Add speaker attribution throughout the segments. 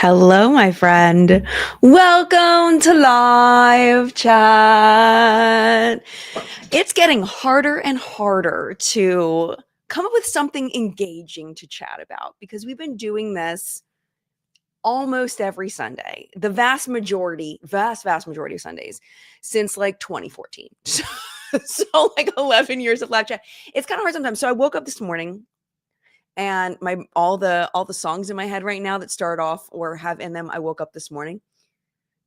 Speaker 1: Hello, my friend. Welcome to live chat. It's getting harder and harder to come up with something engaging to chat about because we've been doing this almost every Sunday, the vast majority of Sundays since like 2014. So like 11 years of live chat. It's kind of hard sometimes. So I woke up this morning and my all the songs in my head right now that start off or have in them, I woke up this morning.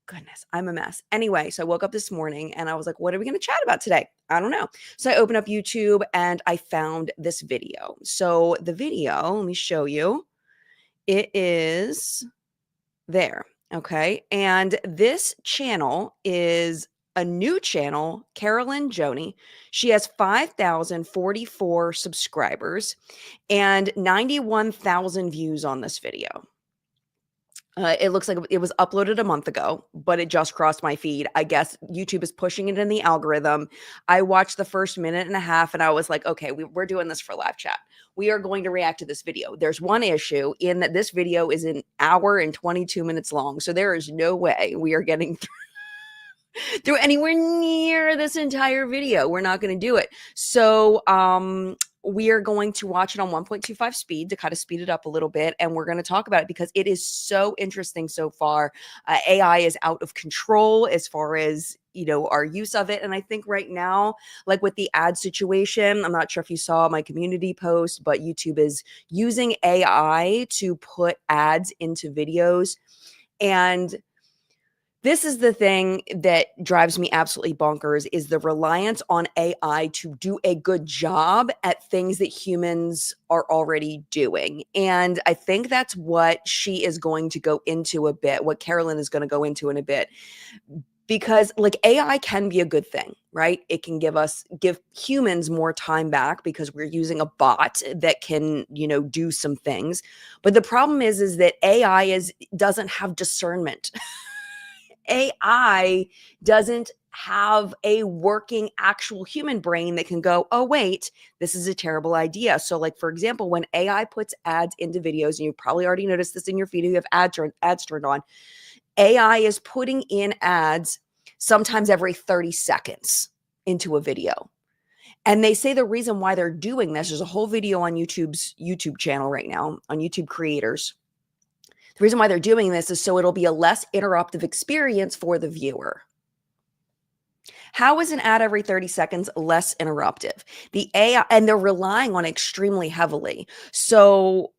Speaker 1: Goodness, I'm a mess. Anyway, so I woke up this morning and I was like, what are we going to chat about today? I don't know. So I opened up YouTube and I found this video. So the video, let me show you. It is there. Okay. And this channel is a new channel, Carolyn Joni. She has 5,044 subscribers and 91,000 views on this video. It looks like it was uploaded a month ago, but it just crossed my feed. I guess YouTube is pushing it in the algorithm. I watched the first minute and a half and I was like, okay, we're doing this for live chat. We are going to react to this video. There's one issue in that this video is an hour and 22 minutes long. So there is no way we are getting through anywhere near this entire video. We're not going to do it. So, we are going to watch it on 1.25 speed to kind of speed it up a little bit. And we're going to talk about it because it is so interesting so far. AI is out of control as far as, our use of it. And I think right now, like with the ad situation, I'm not sure if you saw my community post, but YouTube is using AI to put ads into videos. And this is the thing that drives me absolutely bonkers is the reliance on AI to do a good job at things that humans are already doing. And I think that's what she is going to go into a bit, what Carolyn is going to go into in a bit. Because like AI can be a good thing, right? It can give humans more time back because we're using a bot that can, do some things. But the problem is that AI doesn't have discernment. AI doesn't have a working actual human brain that can go, oh, wait, this is a terrible idea. So like, for example, when AI puts ads into videos, and you probably already noticed this in your feed, if you have ads turned on, AI is putting in ads sometimes every 30 seconds into a video. And they say the reason why they're doing this, there's a whole video on YouTube's YouTube channel right now, on YouTube creators. The reason why they're doing this is so it'll be a less interruptive experience for the viewer. How is an ad every 30 seconds less interruptive? The AI, and they're relying on it extremely heavily. So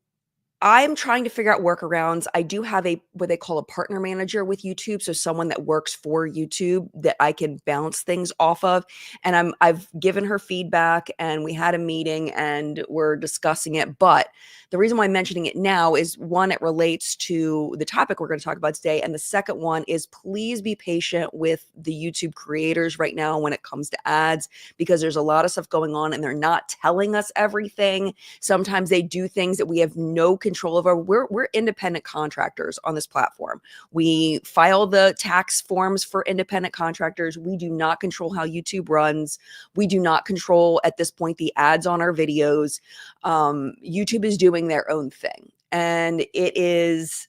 Speaker 1: I'm trying to figure out workarounds. I do have what they call a partner manager with YouTube, so someone that works for YouTube that I can bounce things off of. And I've given her feedback, and we had a meeting, and we're discussing it. But the reason why I'm mentioning it now is one, it relates to the topic we're going to talk about today, and the second one is please be patient with the YouTube creators right now when it comes to ads, because there's a lot of stuff going on, and they're not telling us everything. Sometimes they do things that we have no control over. We're independent contractors on this platform. We file the tax forms for independent contractors. We do not control how YouTube runs. We do not control at this point the ads on our videos. YouTube is doing their own thing, and it is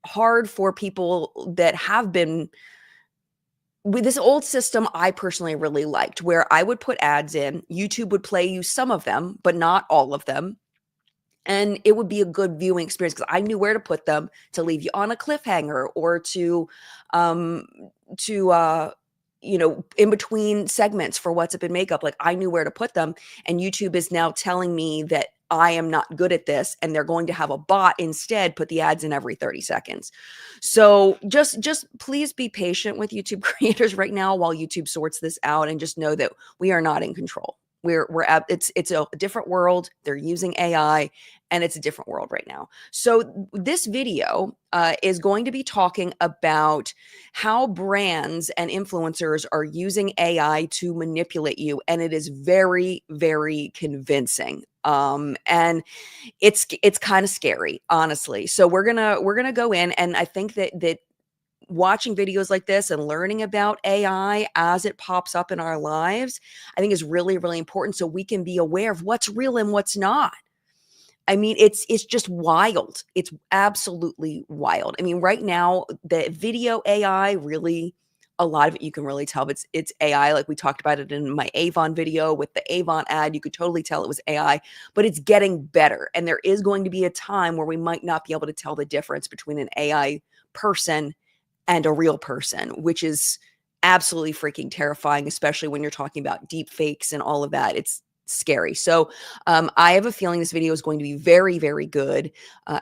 Speaker 1: hard for people that have been with this old system. I personally really liked where I would put ads in, YouTube would play you some of them, but not all of them. And it would be a good viewing experience because I knew where to put them to leave you on a cliffhanger or to in between segments for What's Up in Makeup. Like I knew where to put them. And YouTube is now telling me that I am not good at this. And they're going to have a bot instead put the ads in every 30 seconds. So just please be patient with YouTube creators right now while YouTube sorts this out, and just know that we are not in control. It's a different world. They're using AI, and it's a different world right now. So this video is going to be talking about how brands and influencers are using AI to manipulate you, and it is very, very convincing. And it's kind of scary, honestly. So we're gonna go in, and I think that watching videos like this and learning about AI as it pops up in our lives, I think is really, really important so we can be aware of what's real and what's not. I mean, it's just wild. It's absolutely wild. I mean, right now, the video AI really, a lot of it you can really tell it's AI. Like we talked about it in my Avon video with the Avon ad, you could totally tell it was AI, but it's getting better. And there is going to be a time where we might not be able to tell the difference between an AI person and a real person, which is absolutely freaking terrifying, especially when you're talking about deep fakes and all of that. It's scary. So I have a feeling this video is going to be very, very good.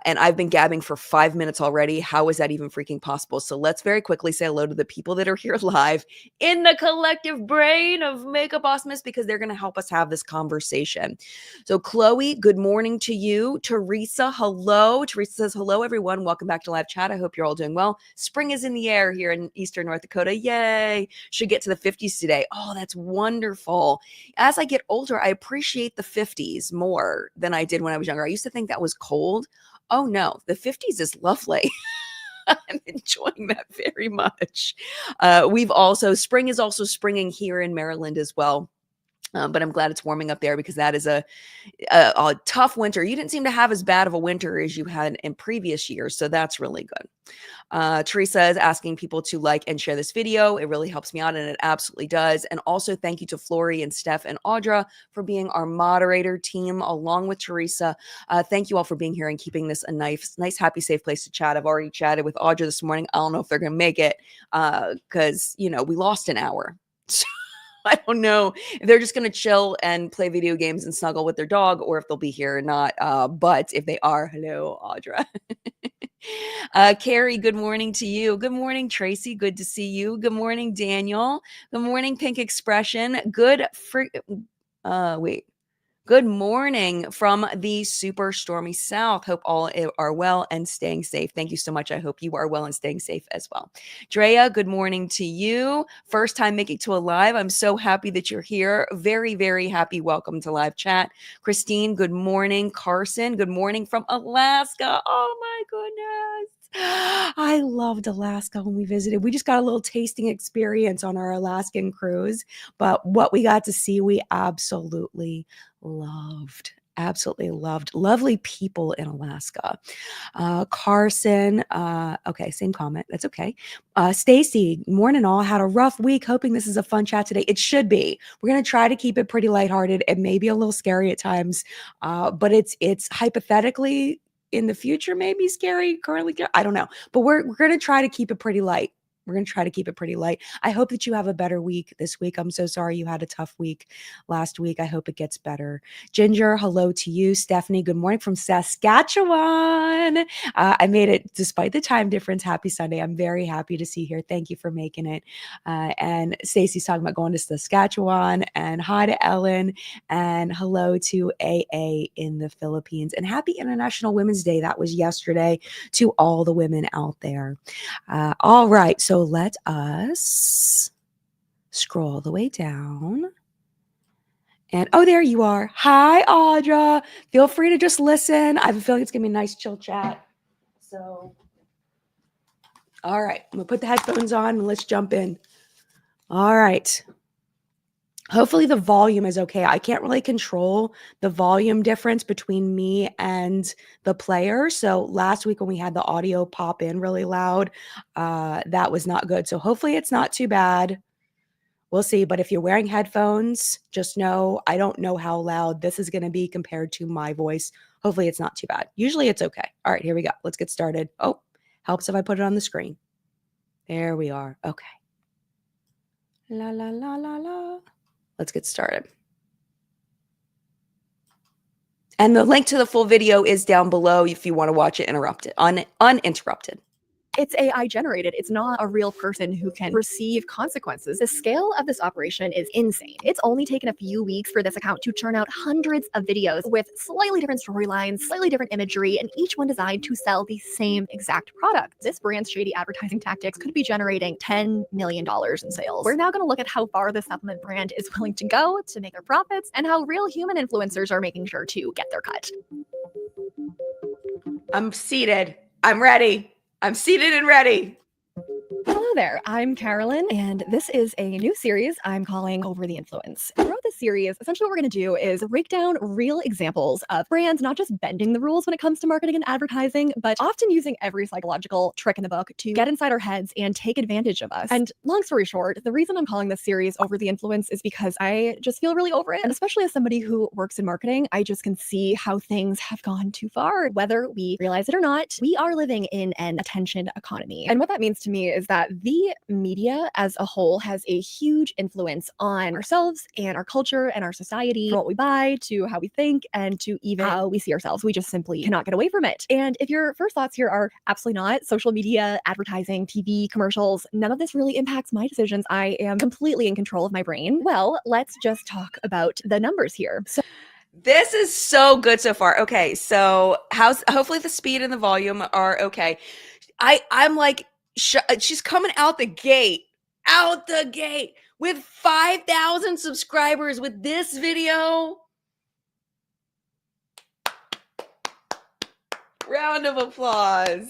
Speaker 1: And I've been gabbing for 5 minutes already. How is that even freaking possible? So let's very quickly say hello to the people that are here live in the collective brain of Makeup Awesomeness, because they're going to help us have this conversation. So Chloe, good morning to you. Teresa, hello. Teresa says, hello, everyone. Welcome back to live chat. I hope you're all doing well. Spring is in the air here in Eastern North Dakota. Yay. Should get to the 50s today. Oh, that's wonderful. As I get older, I appreciate the 50s more than I did when I was younger. I used to think that was cold. Oh no, the 50s is lovely. I'm enjoying that very much. Spring is also springing here in Maryland as well. But I'm glad it's warming up there, because that is a tough winter. You didn't seem to have as bad of a winter as you had in previous years, so that's really good. Teresa is asking people to like and share this video. It really helps me out, and it absolutely does. And also thank you to Flory and Steph and Audra for being our moderator team along with Teresa. Thank you all for being here and keeping this a nice, happy, safe place to chat. I've already chatted with Audra this morning. I don't know if they're going to make it because, we lost an hour. So I don't know if they're just going to chill and play video games and snuggle with their dog, or if they'll be here or not. But if they are, hello, Audra. Carrie, good morning to you. Good morning, Tracy. Good to see you. Good morning, Daniel. Good morning, Pink Expression. Good morning from the super stormy South. Hope all are well and staying safe. Thank you so much. I hope you are well and staying safe as well. Drea, good morning to you. First time making to a live. I'm so happy that you're here. Very, very happy. Welcome to live chat. Christine, good morning. Carson, good morning from Alaska. Oh my goodness. I loved Alaska when we visited. We just got a little tasting experience on our Alaskan cruise, but what we got to see, we absolutely loved. Absolutely loved. Lovely people in Alaska. Carson, okay, same comment. That's okay. Stacy, morning all. Had a rough week. Hoping this is a fun chat today. It should be. We're going to try to keep it pretty lighthearted. It may be a little scary at times, but it's hypothetically in the future maybe scary. Currently, I don't know. But we're going to try to keep it pretty light. We're going to try to keep it pretty light. I hope that you have a better week this week. I'm so sorry you had a tough week last week. I hope it gets better. Ginger, hello to you. Stephanie, good morning from Saskatchewan. I made it despite the time difference. Happy Sunday. I'm very happy to see you here. Thank you for making it. And Stacey's talking about going to Saskatchewan. And hi to Ellen. And hello to AA in the Philippines. And happy International Women's Day. That was yesterday to all the women out there. All right. So let us scroll the way down. And oh, there you are. Hi, Audra. Feel free to just listen. I have a feeling it's going to be a nice chill chat. So, all right. I'm going to put the headphones on and let's jump in. All right. Hopefully the volume is okay. I can't really control the volume difference between me and the player. So last week when we had the audio pop in really loud, that was not good. So hopefully it's not too bad. We'll see. But if you're wearing headphones, just know I don't know how loud this is going to be compared to my voice. Hopefully it's not too bad. Usually it's okay. All right, here we go. Let's get started. Oh, helps if I put it on the screen. There we are. Okay. La, la, la, la, la. Let's get started. And the link to the full video is down below if you want to watch it uninterrupted.
Speaker 2: It's AI generated. It's not a real person who can receive consequences. The scale of this operation is insane. It's only taken a few weeks for this account to churn out hundreds of videos with slightly different storylines, slightly different imagery, and each one designed to sell the same exact product. This brand's shady advertising tactics could be generating $10 million in sales. We're now going to look at how far the supplement brand is willing to go to make their profits and how real human influencers are making sure to get their cut.
Speaker 1: I'm seated. I'm ready. I'm seated and ready.
Speaker 2: Hello, Hello there, I'm Carolyn, and this is a new series I'm calling Over the Influence. Throughout this series, essentially what we're going to do is break down real examples of brands not just bending the rules when it comes to marketing and advertising, but often using every psychological trick in the book to get inside our heads and take advantage of us. And long story short, the reason I'm calling this series Over the Influence is because I just feel really over it. And especially as somebody who works in marketing, I just can see how things have gone too far. Whether we realize it or not, we are living in an attention economy. And what that means to me is that the media as a whole has a huge influence on ourselves and our culture and our society, from what we buy to how we think and to even how we see ourselves. We just simply cannot get away from it. And if your first thoughts here are absolutely not social media, advertising, TV, commercials, none of this really impacts my decisions. I am completely in control of my brain. Well, let's just talk about the numbers here. So
Speaker 1: This is so good so far. Okay, so hopefully the speed and the volume are okay. I'm like she's coming out the gate with 5,000 subscribers with this video. Round of applause.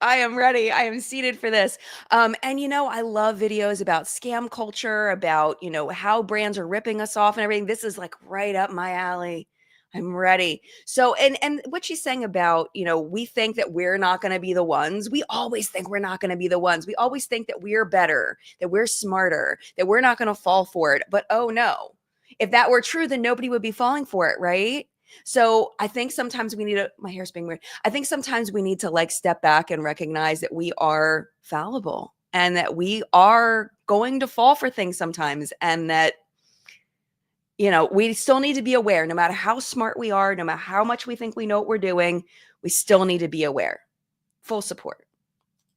Speaker 1: I am ready. I am seated for this. And I love videos about scam culture, about, how brands are ripping us off and everything. This is like right up my alley. I'm ready. So, and what she's saying about, we think that we're not going to be the ones. We always think we're not going to be the ones. We always think that we're better, that we're smarter, that we're not going to fall for it. But oh no, if that were true, then nobody would be falling for it, right? So I think sometimes we need my hair's being weird. I think sometimes we need to like step back and recognize that we are fallible and that we are going to fall for things sometimes, and that we still need to be aware. No matter how smart we are, no matter how much we think we know what we're doing, we still need to be aware. Full support.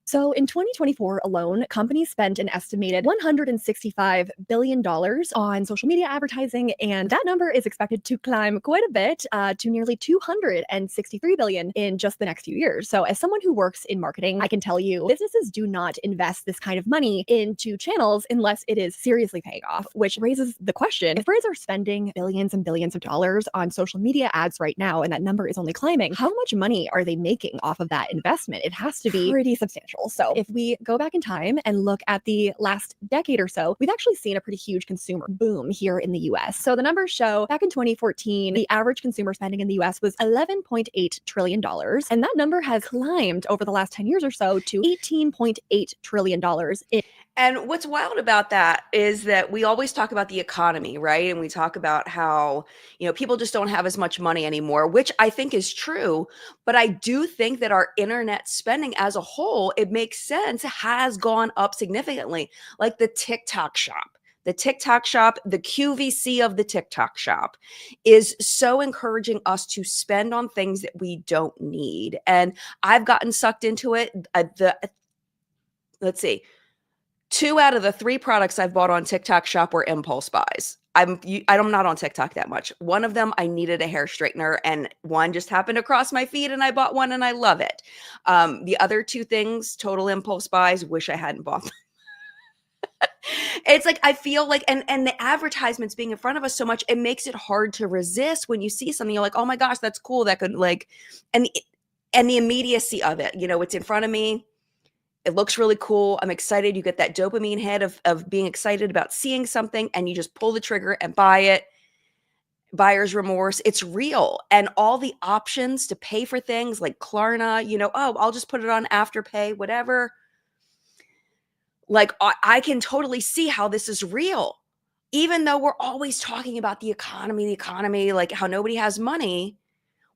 Speaker 2: So in 2024 alone, companies spent an estimated $165 billion on social media advertising, and that number is expected to climb quite a bit to nearly $263 billion in just the next few years. So as someone who works in marketing, I can tell you businesses do not invest this kind of money into channels unless it is seriously paying off, which raises the question, if brands are spending billions and billions of dollars on social media ads right now, and that number is only climbing, how much money are they making off of that investment? It has to be pretty substantial. So if we go back in time and look at the last decade or so, we've actually seen a pretty huge consumer boom here in the US. So the numbers show back in 2014, the average consumer spending in the US was $11.8 trillion. And that number has climbed over the last 10 years or so to $18.8 trillion.
Speaker 1: And what's wild about that is that we always talk about the economy, right? And we talk about how, people just don't have as much money anymore, which I think is true. But I do think that our internet spending as a whole, it makes sense, has gone up significantly. Like the TikTok shop. The TikTok shop, the QVC of the TikTok shop is so encouraging us to spend on things that we don't need. And I've gotten sucked into it. Let's see. 2 out of the 3 products I've bought on TikTok shop were impulse buys. I'm not on TikTok that much. One of them, I needed a hair straightener, and one just happened to cross my feed, and I bought one, and I love it. The other 2 things, total impulse buys, wish I hadn't bought them. It's like, I feel like, and the advertisements being in front of us so much, it makes it hard to resist when you see something. You're like, oh my gosh, that's cool. That could and the immediacy of it, it's in front of me. It looks really cool. I'm excited. You get that dopamine hit of being excited about seeing something, and you just pull the trigger and buy it. Buyer's remorse. It's real. And all the options to pay for things like Klarna, I'll just put it on Afterpay, whatever. Like, I can totally see how this is real. Even though we're always talking about the economy, like how nobody has money,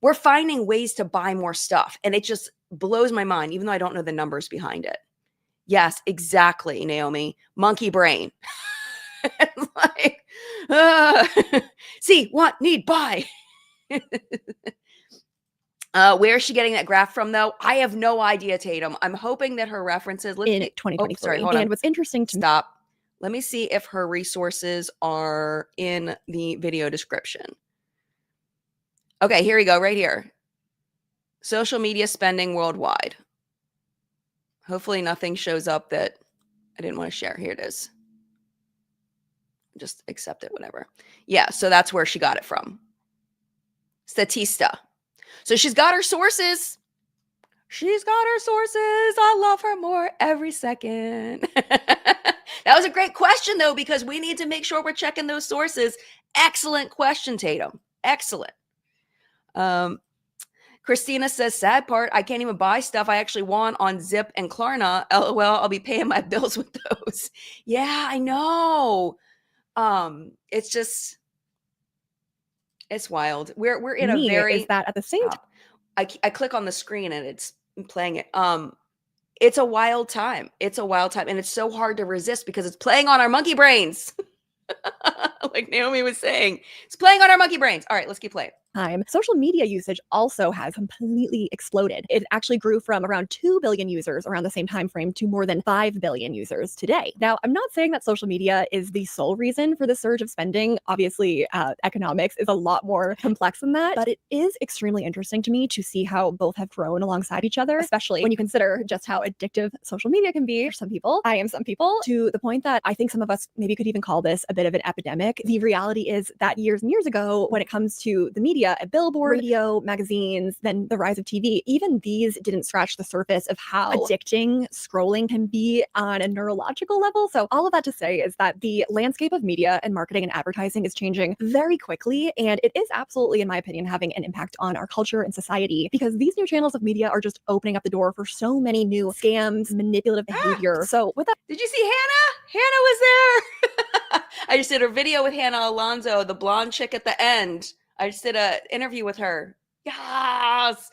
Speaker 1: we're finding ways to buy more stuff. And it just blows my mind, even though I don't know the numbers behind it. Yes, exactly, Naomi. Monkey brain. It's like, see, want, need, buy. Where is she getting that graph from, though? I have no idea, Tatum. I'm hoping that her references
Speaker 2: in 2023.
Speaker 1: Sorry, hold on.
Speaker 2: And what's interesting to
Speaker 1: stop. Let me see if her resources are in the video description. Okay, here we go, right here. Social media spending worldwide. Hopefully nothing shows up that I didn't want to share. Here it is. Just accept it, whatever. Yeah, so that's where she got it from. Statista. So she's got her sources. She's got her sources. I love her more every second. That was a great question, though, because we need to make sure we're checking those sources. Excellent question, Tatum. Excellent. Christina says, sad part, I can't even buy stuff I actually want on Zip and Klarna. LOL, I'll be paying my bills with those. Yeah, I know. It's just, it's wild. We're in a very
Speaker 2: is that at the same time,
Speaker 1: I click on the screen and it's playing it. It's a wild time. It's a wild time. And it's so hard to resist because it's playing on our monkey brains. Like Naomi was saying, it's playing on our monkey brains. All right, let's keep playing.
Speaker 2: social media usage also has completely exploded. It actually grew from around 2 billion users around the same time frame to more than 5 billion users today. Now, I'm not saying that social media is the sole reason for the surge of spending. Obviously, economics is a lot more complex than that, but it is extremely interesting to me to see how both have grown alongside each other, especially when you consider just how addictive social media can be for some people. I am some people, to the point that I think some of us maybe could even call this a bit of an epidemic. The reality is that years and years ago, when it comes to the media, a billboard, radio, magazines, then the rise of TV, even these didn't scratch the surface of how addicting scrolling can be on a neurological level. So all of that to say is that the landscape of media and marketing and advertising is changing very quickly. And it is absolutely, in my opinion, having an impact on our culture and society, because these new channels of media are just opening up the door for so many new scams, manipulative behavior. So with that,
Speaker 1: did you see Hannah? Hannah was there. I just did a video with Hannah Alonso, the blonde chick at the end. I just did an interview with her. Yes.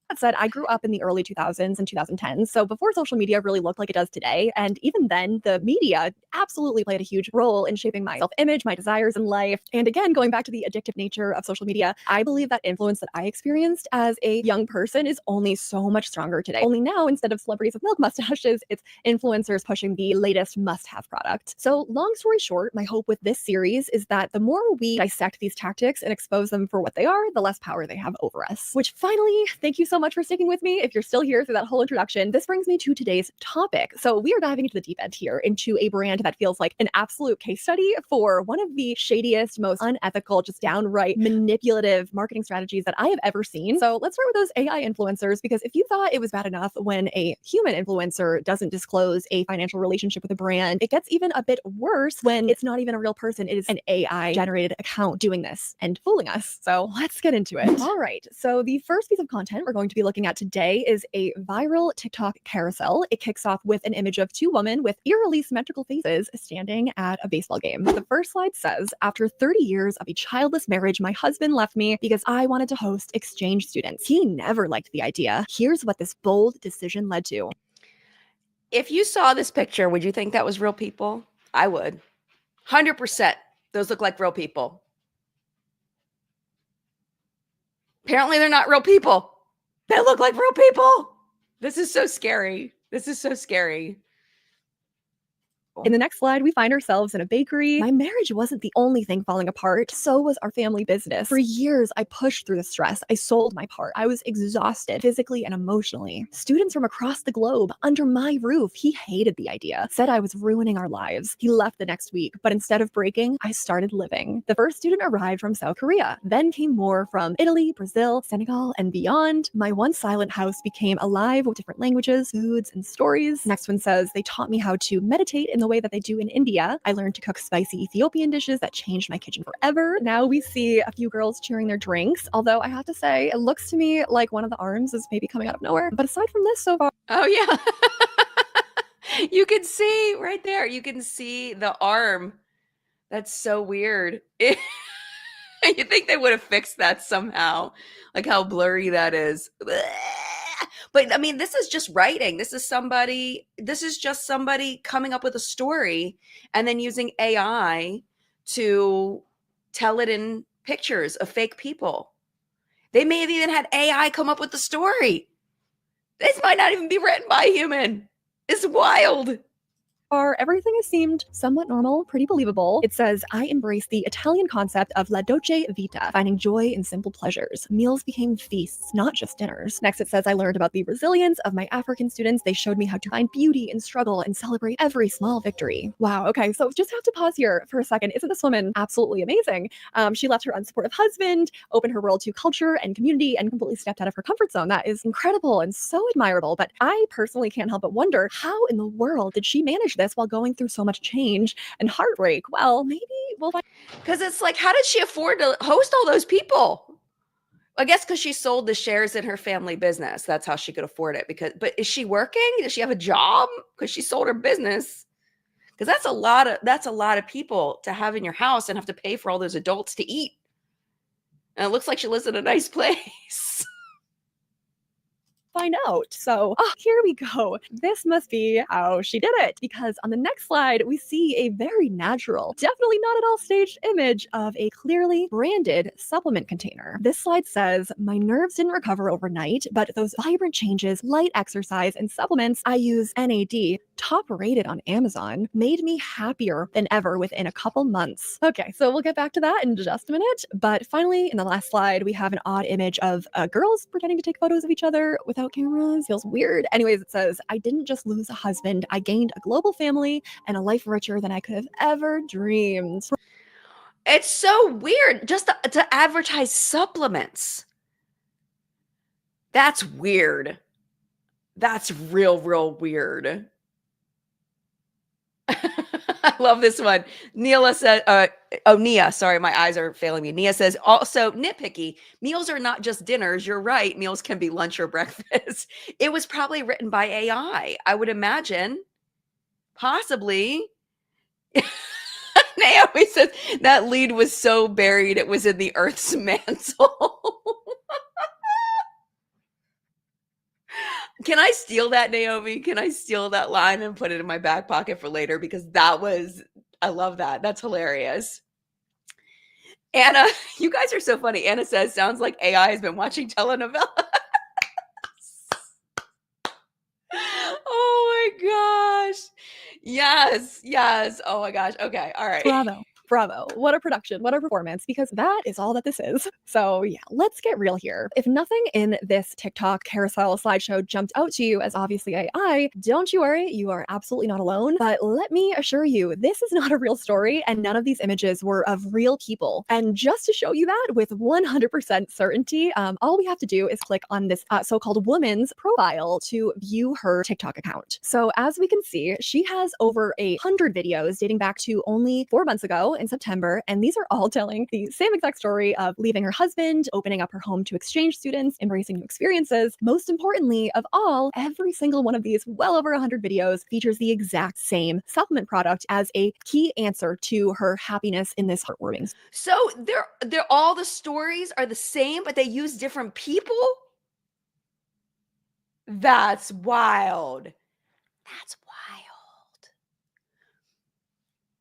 Speaker 2: that said, I grew up in the early 2000s and 2010s, so before social media really looked like it does today. And even then, the media absolutely played a huge role in shaping my self-image, my desires in life. And again, going back to the addictive nature of social media, I believe that influence that I experienced as a young person is only so much stronger today. Only now, instead of celebrities with milk mustaches, it's influencers pushing the latest must-have product. So long story short, my hope with this series is that the more we dissect these tactics and expose them for what they are, the less power they have over us. Which finally, thank you so much for sticking with me. If you're still here through that whole introduction, this brings me to today's topic. So we are diving into the deep end here, into a brand that feels like an absolute case study for one of the shadiest, most unethical, just downright manipulative marketing strategies that I have ever seen. So let's start with those AI influencers, because if you thought it was bad enough when a human influencer doesn't disclose a financial relationship with a brand, it gets even a bit worse when it's not even a real person. It is an AI generated account doing this and fooling us. So let's get into it. All right. So the first piece of content we're going to be looking at today is a viral TikTok carousel. It kicks off with an image of two women with eerily symmetrical faces standing at a baseball game. The first slide says, after 30 years of a childless marriage, my husband left me because I wanted to host exchange students. He never liked the idea. Here's what this bold decision led to.
Speaker 1: If you saw this picture, would you think that was real people? I would. 100%. Those look like real people. Apparently, they're not real people. They look like real people. This is so scary. This is so scary.
Speaker 2: In the next slide, we find ourselves in a bakery. My marriage wasn't the only thing falling apart. So was our family business. For years, I pushed through the stress. I sold my part. I was exhausted physically and emotionally. Students from across the globe under my roof. He hated the idea, said I was ruining our lives. He left the next week, but instead of breaking, I started living. The first student arrived from South Korea. Then came more from Italy, Brazil, Senegal, and beyond. My once silent house became alive with different languages, foods, and stories. Next one says, they taught me how to meditate in the way that they do in India. I learned to cook spicy Ethiopian dishes that changed my kitchen forever. Now we see a few girls cheering their drinks, although I have to say, it looks to me like one of the arms is maybe coming out of nowhere. But aside from this so far,
Speaker 1: oh yeah. You can see right there, you can see the arm. That's so weird. You think they would have fixed that somehow, like how blurry that is. But I mean, this is just writing. This is just somebody coming up with a story and then using AI to tell it in pictures of fake people. They may have even had AI come up with the story. This might not even be written by a human. It's wild.
Speaker 2: far, everything has seemed somewhat normal, pretty believable. It says, I embrace the Italian concept of la dolce vita, finding joy in simple pleasures. Meals became feasts, not just dinners. Next, it says, I learned about the resilience of my African students. They showed me how to find beauty in struggle and celebrate every small victory. Wow, okay, so just have to pause here for a second. Isn't this woman absolutely amazing? She left her unsupportive husband, opened her world to culture and community, and completely stepped out of her comfort zone. That is incredible and so admirable. But I personally can't help but wonder, how in the world did she manage this while going through so much change and heartbreak? Well, maybe we'll find.
Speaker 1: Because it's like, how did she afford to host all those people? I guess because she sold the shares in her family business. That's how she could afford it. But is she working? Does she have a job? Because she sold her business. Because that's a lot of people to have in your house and have to pay for all those adults to eat. And it looks like she lives in a nice place.
Speaker 2: Find out. So here we go. This must be how she did it, because on the next slide, we see a very natural, definitely not at all staged image of a clearly branded supplement container. This slide says, my nerves didn't recover overnight, but those vibrant changes, light exercise, and supplements I use NAD, top rated on Amazon, made me happier than ever within a couple months. Okay, so we'll get back to that in just a minute. But finally, in the last slide, we have an odd image of girls pretending to take photos of each other without cameras. Feels weird. Anyways, it says, I didn't just lose a husband, I gained a global family and a life richer than I could have ever dreamed.
Speaker 1: It's so weird just to advertise supplements. That's weird. That's real weird. I love this one. Neela said, Nia, sorry, my eyes are failing me. Nia says, also nitpicky. Meals are not just dinners. You're right. Meals can be lunch or breakfast. It was probably written by AI. I would imagine. Possibly. Naomi says, that lead was so buried, it was in the earth's mantle. Can I steal that, Naomi? Can I steal that line and put it in my back pocket for later? Because I love that. That's hilarious. Anna, you guys are so funny. Anna says, sounds like AI has been watching telenovelas. Oh my gosh. Yes. Oh my gosh. Okay. All right.
Speaker 2: Bravo. What a production. What a performance, because that is all that this is. So yeah, let's get real here. If nothing in this TikTok carousel slideshow jumped out to you as obviously AI, don't you worry, you are absolutely not alone. But let me assure you, this is not a real story, and none of these images were of real people. And just to show you that with 100% certainty, all we have to do is click on this so-called woman's profile to view her TikTok account. So as we can see, she has over 100 videos dating back to only 4 months ago in September, and these are all telling the same exact story of leaving her husband, opening up her home to exchange students, embracing new experiences. Most importantly of all, every single one of these well over 100 videos features the exact same supplement product as a key answer to her happiness in this heartwarming.
Speaker 1: So they're all the stories are the same, but they use different people. That's wild. That's wild.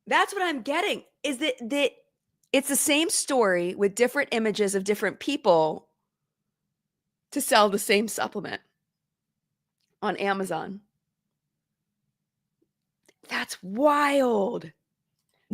Speaker 1: That's what I'm getting. Is that it's the same story with different images of different people to sell the same supplement on Amazon. That's wild.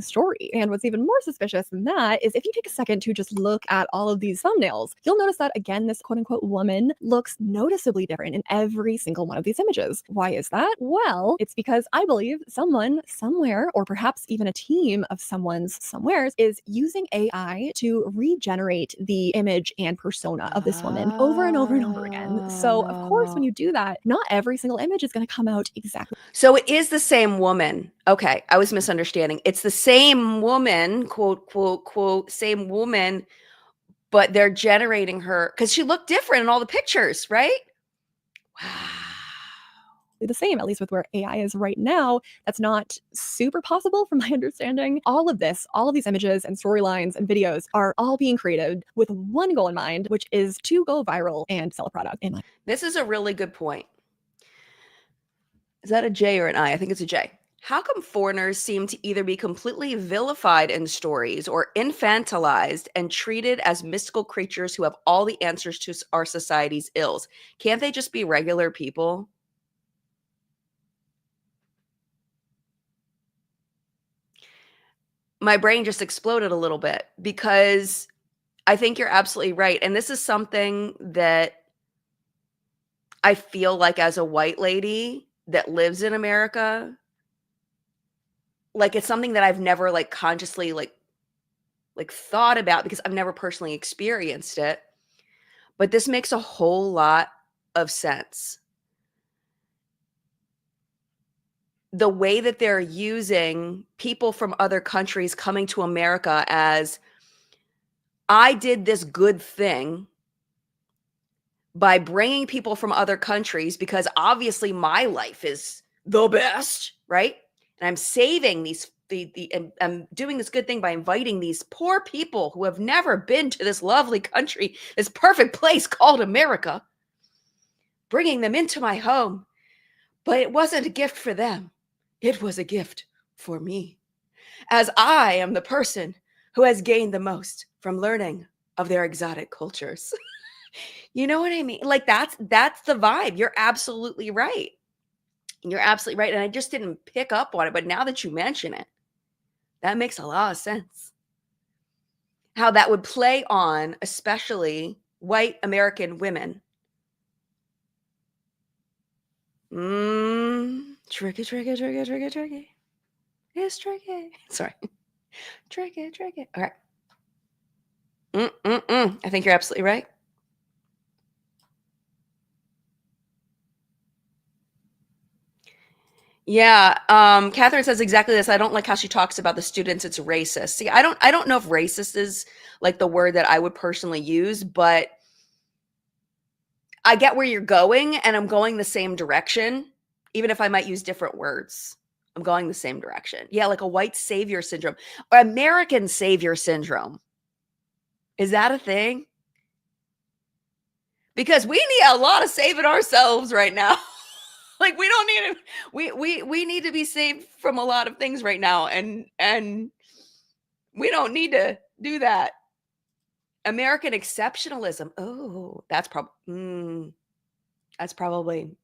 Speaker 2: Story. And what's even more suspicious than that is if you take a second to just look at all of these thumbnails, you'll notice that again, this quote unquote woman looks noticeably different in every single one of these images. Why is that? Well, it's because I believe someone somewhere, or perhaps even a team of someone's somewheres, is using AI to regenerate the image and persona of this woman over and over and over again. So of course, when you do that, not every single image is going to come out exactly.
Speaker 1: So it is the same woman. Okay, I was misunderstanding. It's the same woman, quote, same woman, but they're generating her because she looked different in all the pictures, right? Wow.
Speaker 2: The same, at least with where AI is right now. That's not super possible from my understanding. All of these images and storylines and videos are all being created with one goal in mind, which is to go viral and sell a product.
Speaker 1: This is a really good point. Is that a J or an I? I think it's a J. How come foreigners seem to either be completely vilified in stories or infantilized and treated as mystical creatures who have all the answers to our society's ills? Can't they just be regular people? my brain just exploded a little bit because I think you're absolutely right. And this is something that I feel like as a white lady that lives in America, like it's something that I've never like consciously like thought about because I've never personally experienced it. But this makes a whole lot of sense. The way that they're using people from other countries coming to America as I did this good thing by bringing people from other countries because obviously my life is the best, right? And I'm saving these and I'm doing this good thing by inviting these poor people who have never been to this lovely country, this perfect place called America, bringing them into my home. But it wasn't a gift for them. It was a gift for me, as I am the person who has gained the most from learning of their exotic cultures. You know what I mean? Like that's the vibe. You're absolutely right. You're absolutely right. And I just didn't pick up on it, but now that you mention it, that makes a lot of sense. How that would play on especially white American women. Tricky, tricky, tricky, tricky, tricky. It's tricky. Sorry. Tricky, tricky. All right. I think you're absolutely right. Yeah, Catherine says exactly this. I don't like how she talks about the students. It's racist. See, I don't know if racist is like the word that I would personally use, but I get where you're going, and I'm going the same direction, even if I might use different words. I'm going the same direction. Yeah, like a white savior syndrome or American savior syndrome. Is that a thing? Because we need a lot of saving ourselves right now. Like we don't need to we need to be saved from a lot of things right now and we don't need to do that. American exceptionalism. Oh, that's probably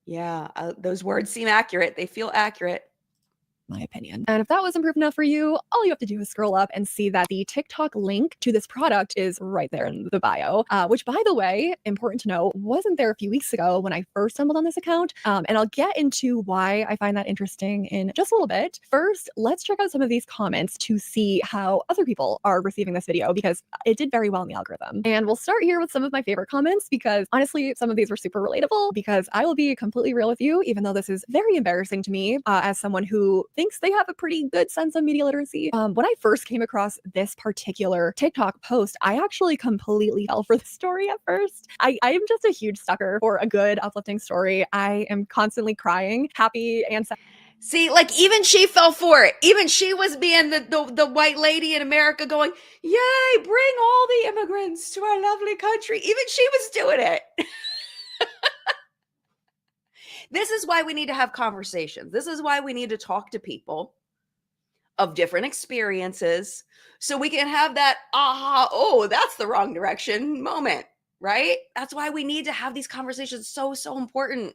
Speaker 1: yeah, those words seem accurate. They feel accurate.
Speaker 2: My opinion. And if that wasn't proof enough for you, all you have to do is scroll up and see that the TikTok link to this product is right there in the bio, which by the way, important to know, wasn't there a few weeks ago when I first stumbled on this account. And I'll get into why I find that interesting in just a little bit. First, let's check out some of these comments to see how other people are receiving this video because it did very well in the algorithm. And we'll start here with some of my favorite comments because honestly, some of these were super relatable because I will be completely real with you, even though this is very embarrassing to me as someone who thinks they have a pretty good sense of media literacy. When I first came across this particular TikTok post, I actually completely fell for the story at first. I am just a huge sucker for a good uplifting story. I am constantly crying, happy and sad.
Speaker 1: See, like even she fell for it. Even she was being the white lady in America going, "Yay, bring all the immigrants to our lovely country." Even she was doing it. This is why we need to have conversations. This is why we need to talk to people of different experiences so we can have that aha, oh, that's the wrong direction moment, right? That's why we need to have these conversations. So important.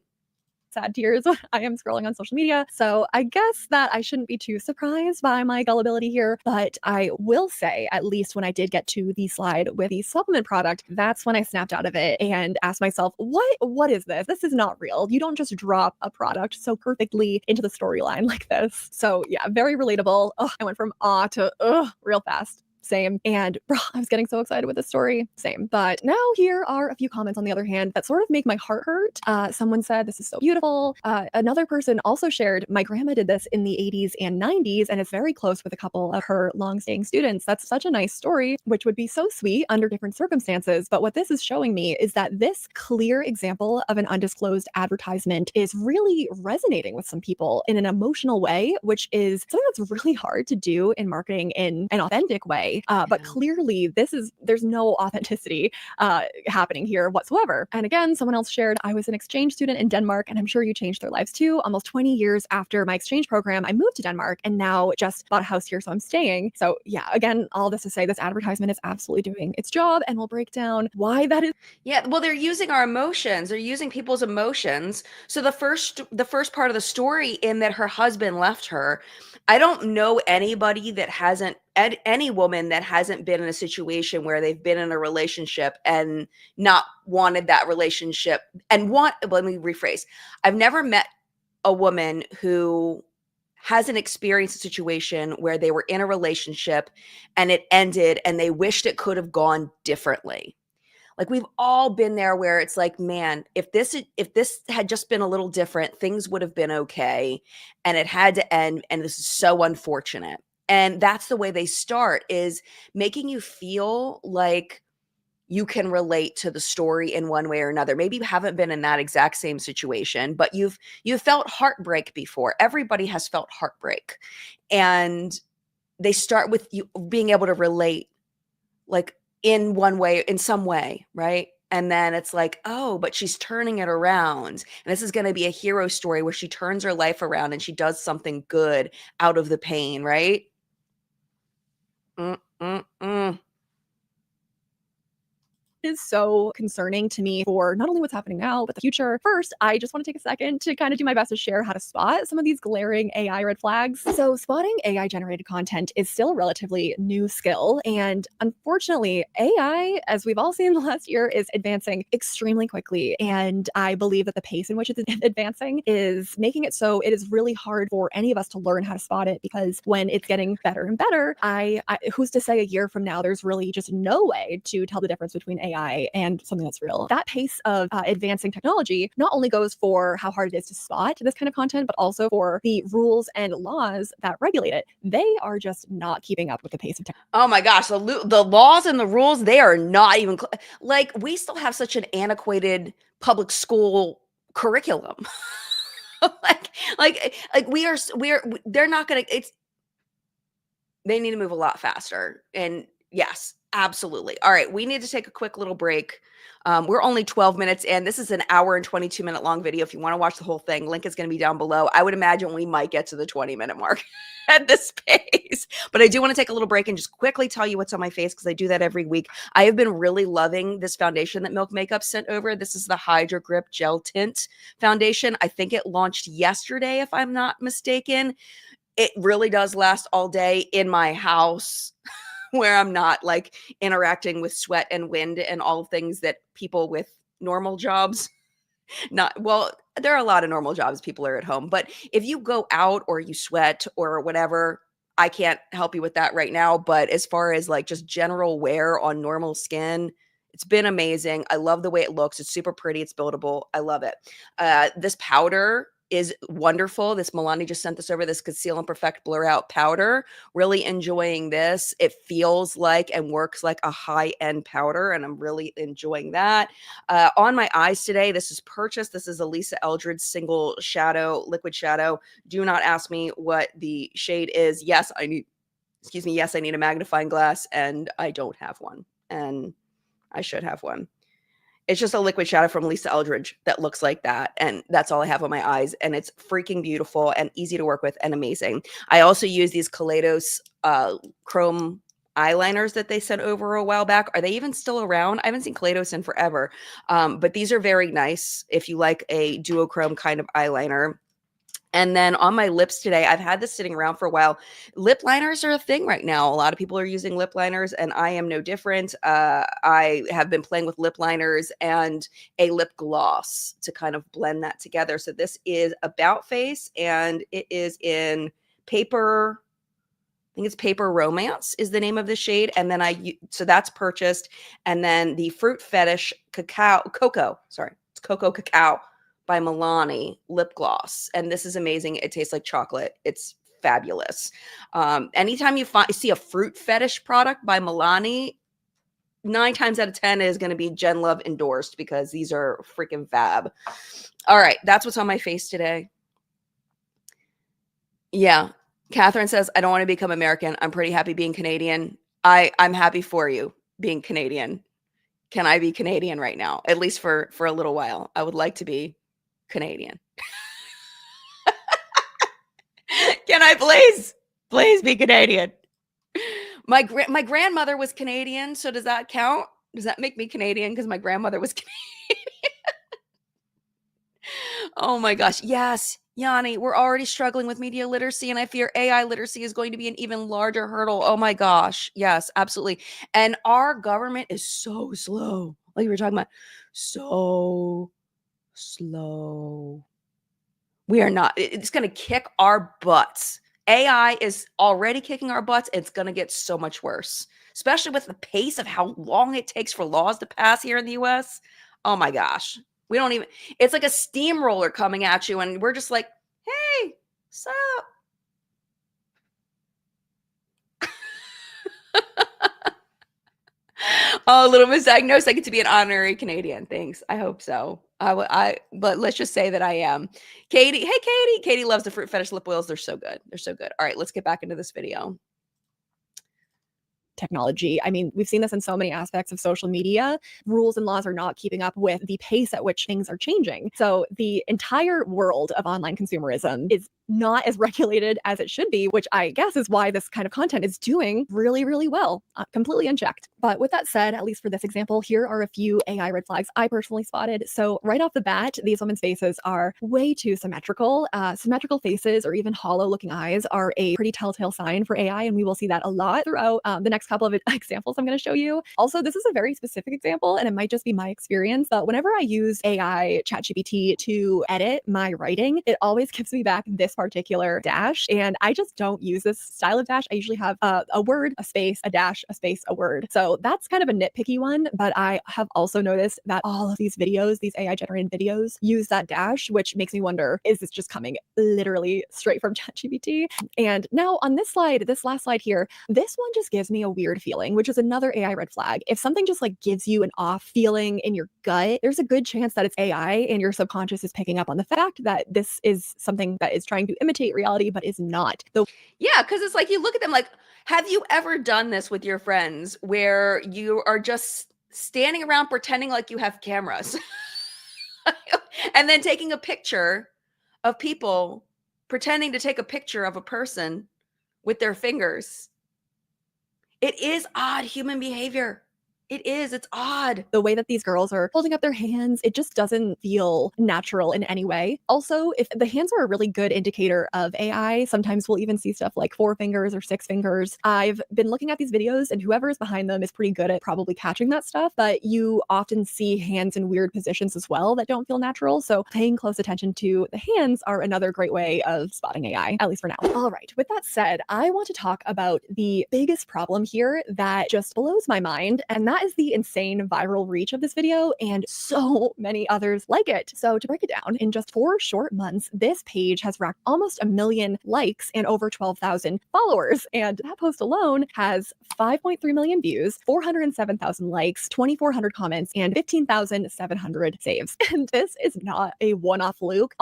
Speaker 2: Sad tears when I am scrolling on social media. So I guess that I shouldn't be too surprised by my gullibility here, but I will say, at least when I did get to the slide with the supplement product, that's when I snapped out of it and asked myself, what is this? This is not real. You don't just drop a product so perfectly into the storyline like this. So yeah, very relatable. Oh, I went from awe to real fast. Same. And bro, I was getting so excited with this story. Same. But now here are a few comments on the other hand that sort of make my heart hurt. Someone said, this is so beautiful. Another person also shared, my grandma did this in the 80s and 90s and is very close with a couple of her long-staying students. That's such a nice story, which would be so sweet under different circumstances. But what this is showing me is that this clear example of an undisclosed advertisement is really resonating with some people in an emotional way, which is something that's really hard to do in marketing in an authentic way. But clearly there's no authenticity happening here whatsoever. And again, someone else shared, I was an exchange student in Denmark, and I'm sure you changed their lives too. Almost 20 years after my exchange program, I moved to Denmark and now just bought a house here, so I'm staying. So yeah, again, all this to say this advertisement is absolutely doing its job, and we'll break down why that is.
Speaker 1: Yeah, well, they're using our emotions. They're using people's emotions. So the first part of the story in that her husband left her, I don't know anybody that hasn't any woman that hasn't been in a situation where they've been in a relationship and not wanted that relationship and let me rephrase. I've never met a woman who hasn't experienced a situation where they were in a relationship and it ended and they wished it could have gone differently. Like we've all been there where it's like, man, if this had just been a little different, things would have been okay. And it had to end. And this is so unfortunate. And that's the way they start, is making you feel like you can relate to the story in one way or another. Maybe you haven't been in that exact same situation, but you've felt heartbreak before. Everybody has felt heartbreak. And they start with you being able to relate, like in one way, in some way, right? And then it's like, oh, but she's turning it around. And this is going to be a hero story where she turns her life around and she does something good out of the pain, right? Mm, mm, mm.
Speaker 2: Is so concerning to me for not only what's happening now, but the future. First, I just want to take a second to kind of do my best to share how to spot some of these glaring AI red flags. So, spotting AI generated content is still a relatively new skill. And unfortunately, AI, as we've all seen the last year, is advancing extremely quickly. And I believe that the pace in which it's advancing is making it so it is really hard for any of us to learn how to spot it, because when it's getting better and better, who's to say a year from now there's really just no way to tell the difference between AI and something that's real. That pace of advancing technology not only goes for how hard it is to spot this kind of content, but also for the rules and laws that regulate it. They are just not keeping up with the pace of technology.
Speaker 1: Oh my gosh, the laws and the rules, they are not even like, we still have such an antiquated public school curriculum. like they're not going to, they need to move a lot faster. And yes, absolutely. All right, we need to take a quick little break. We're only 12 minutes in. This is an hour and 22-minute long video. If you want to watch the whole thing, link is going to be down below. I would imagine we might get to the 20-minute mark at this pace. But I do want to take a little break and just quickly tell you what's on my face, because I do that every week. I have been really loving this foundation that Milk Makeup sent over. This is the Hydro Grip Gel Tint Foundation. I think it launched yesterday, if I'm not mistaken. It really does last all day in my house where I'm not like interacting with sweat and wind and all things that people with normal jobs not, well, there are a lot of normal jobs, people are at home, but if you go out or you sweat or whatever, I can't help you with that right now. But as far as like just general wear on normal skin, it's been amazing. I love the way it looks. It's super pretty. It's buildable. I love it. This powder is wonderful. This Milani just sent this over, this Conceal and Perfect Blur Out powder. Really enjoying this. It feels like and works like a high-end powder, and I'm really enjoying that. On my eyes today, this is purchased. This is a Lisa Eldridge single shadow, liquid shadow. Do not ask me what the shade is. Yes, I need, excuse me, yes, I need a magnifying glass, and I don't have one, and I should have one. It's just a liquid shadow from Lisa Eldridge that looks like that, and that's all I have on my eyes, and it's freaking beautiful and easy to work with and amazing. I also use these Kaleidos chrome eyeliners that they sent over a while back. Are they even still around? I haven't seen Kaleidos in forever, but these are very nice if you like a duochrome kind of eyeliner. And then on my lips today, I've had this sitting around for a while. Lip liners are a thing right now. A lot of people are using lip liners, and I am no different. I have been playing with lip liners and a lip gloss to kind of blend that together. So this is About Face, and it is in Paper, I think it's Paper Romance is the name of the shade. And then so that's purchased. And then the Fruit Fetish Cocoa, sorry, it's Cocoa Cacao by Milani lip gloss. And this is amazing. It tastes like chocolate. It's fabulous. Anytime you see a Fruit Fetish product by Milani, 9 times out of 10 is going to be Jen Love endorsed, because these are freaking fab. All right, that's what's on my face today. Yeah. Catherine says, I don't want to become American. I'm pretty happy being Canadian. I'm happy for you being Canadian. Can I be Canadian right now? At least for a little while. I would like to be Canadian. Can I please be Canadian? My grandmother was Canadian, so does that count? Does that make me Canadian because my grandmother was Canadian? Oh my gosh. Yes. Yanni, we're already struggling with media literacy, and I fear AI literacy is going to be an even larger hurdle. Oh my gosh. Yes, absolutely. And our government is so slow. Like we were talking about, so slow. We are not, it's going to kick our butts. AI is already kicking our butts. It's going to get so much worse, especially with the pace of how long it takes for laws to pass here in the US. Oh my gosh. We don't even, it's like a steamroller coming at you, and we're just like, hey, sup? Oh, a little misdiagnosed. I get to be an honorary Canadian. Thanks. I hope so. But let's just say that I am. Katie, hey Katie. Katie loves the fruit fetish lip oils. They're so good. They're so good. All right, let's get back into this video.
Speaker 2: Technology. I mean, we've seen this in so many aspects of social media. Rules and laws are not keeping up with the pace at which things are changing. So the entire world of online consumerism is not as regulated as it should be, which I guess is why this kind of content is doing really, really well, completely unchecked. But with that said, at least for this example, here are a few AI red flags I personally spotted. So right off the bat, these women's faces are way too symmetrical. Symmetrical faces or even hollow looking eyes are a pretty telltale sign for AI, and we will see that a lot throughout the next couple of examples I'm going to show you. Also, this is a very specific example, and it might just be my experience, but whenever I use AI ChatGPT to edit my writing, it always gives me back this particular dash, and I just don't use this style of dash. I usually have a word, a space, a dash, a space, a word. So that's kind of a nitpicky one, but I have also noticed that all of these videos, these AI generated videos, use that dash, which makes me wonder, is this just coming literally straight from ChatGPT? And now on this slide, this last slide here, this one just gives me a weird feeling, which is another AI red flag. If something just like gives you an off feeling in your gut, there's a good chance that it's AI and your subconscious is picking up on the fact that this is something that is trying to imitate reality but is not.
Speaker 1: Yeah, because it's like you look at them like, have you ever done this with your friends where you are just standing around pretending like you have cameras and then taking a picture of people pretending to take a picture of a person with their fingers? It is odd human behavior. It is. It's odd.
Speaker 2: The way that these girls are holding up their hands, it just doesn't feel natural in any way. Also, if the hands are a really good indicator of AI, sometimes we'll even see stuff like 4 fingers or 6 fingers. I've been looking at these videos, and whoever is behind them is pretty good at probably catching that stuff, but you often see hands in weird positions as well that don't feel natural. So paying close attention to the hands are another great way of spotting AI, at least for now. All right, with that said, I want to talk about the biggest problem here that just blows my mind, and that is the insane viral reach of this video and so many others like it. So to break it down, in just 4 short months, this page has racked almost 1 million likes and over 12,000 followers. And that post alone has 5.3 million views, 407,000 likes, 2,400 comments, and 15,700 saves. And this is not a one-off fluke.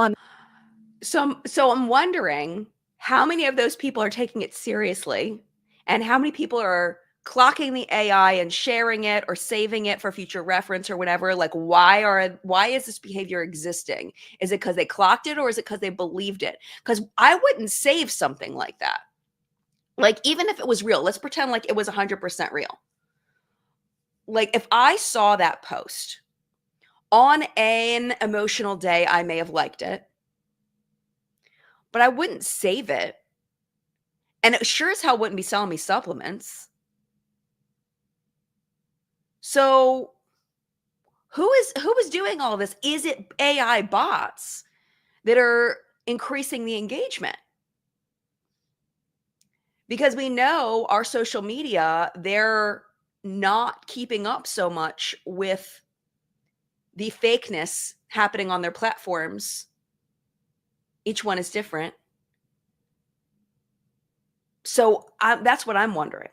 Speaker 1: So I'm wondering how many of those people are taking it seriously, and how many people are clocking the AI and sharing it or saving it for future reference or whatever. Like, why is this behavior existing? Is it because they clocked it, or is it because they believed it? Because I wouldn't save something like that. Like, even if it was real, let's pretend like it was 100% real. Like, if I saw that post on an emotional day, I may have liked it, but I wouldn't save it. And it sure as hell wouldn't be selling me supplements. So who is doing all this? Is it AI bots that are increasing the engagement? Because we know our social media, they're not keeping up so much with the fakeness happening on their platforms. Each one is different. So that's what I'm wondering.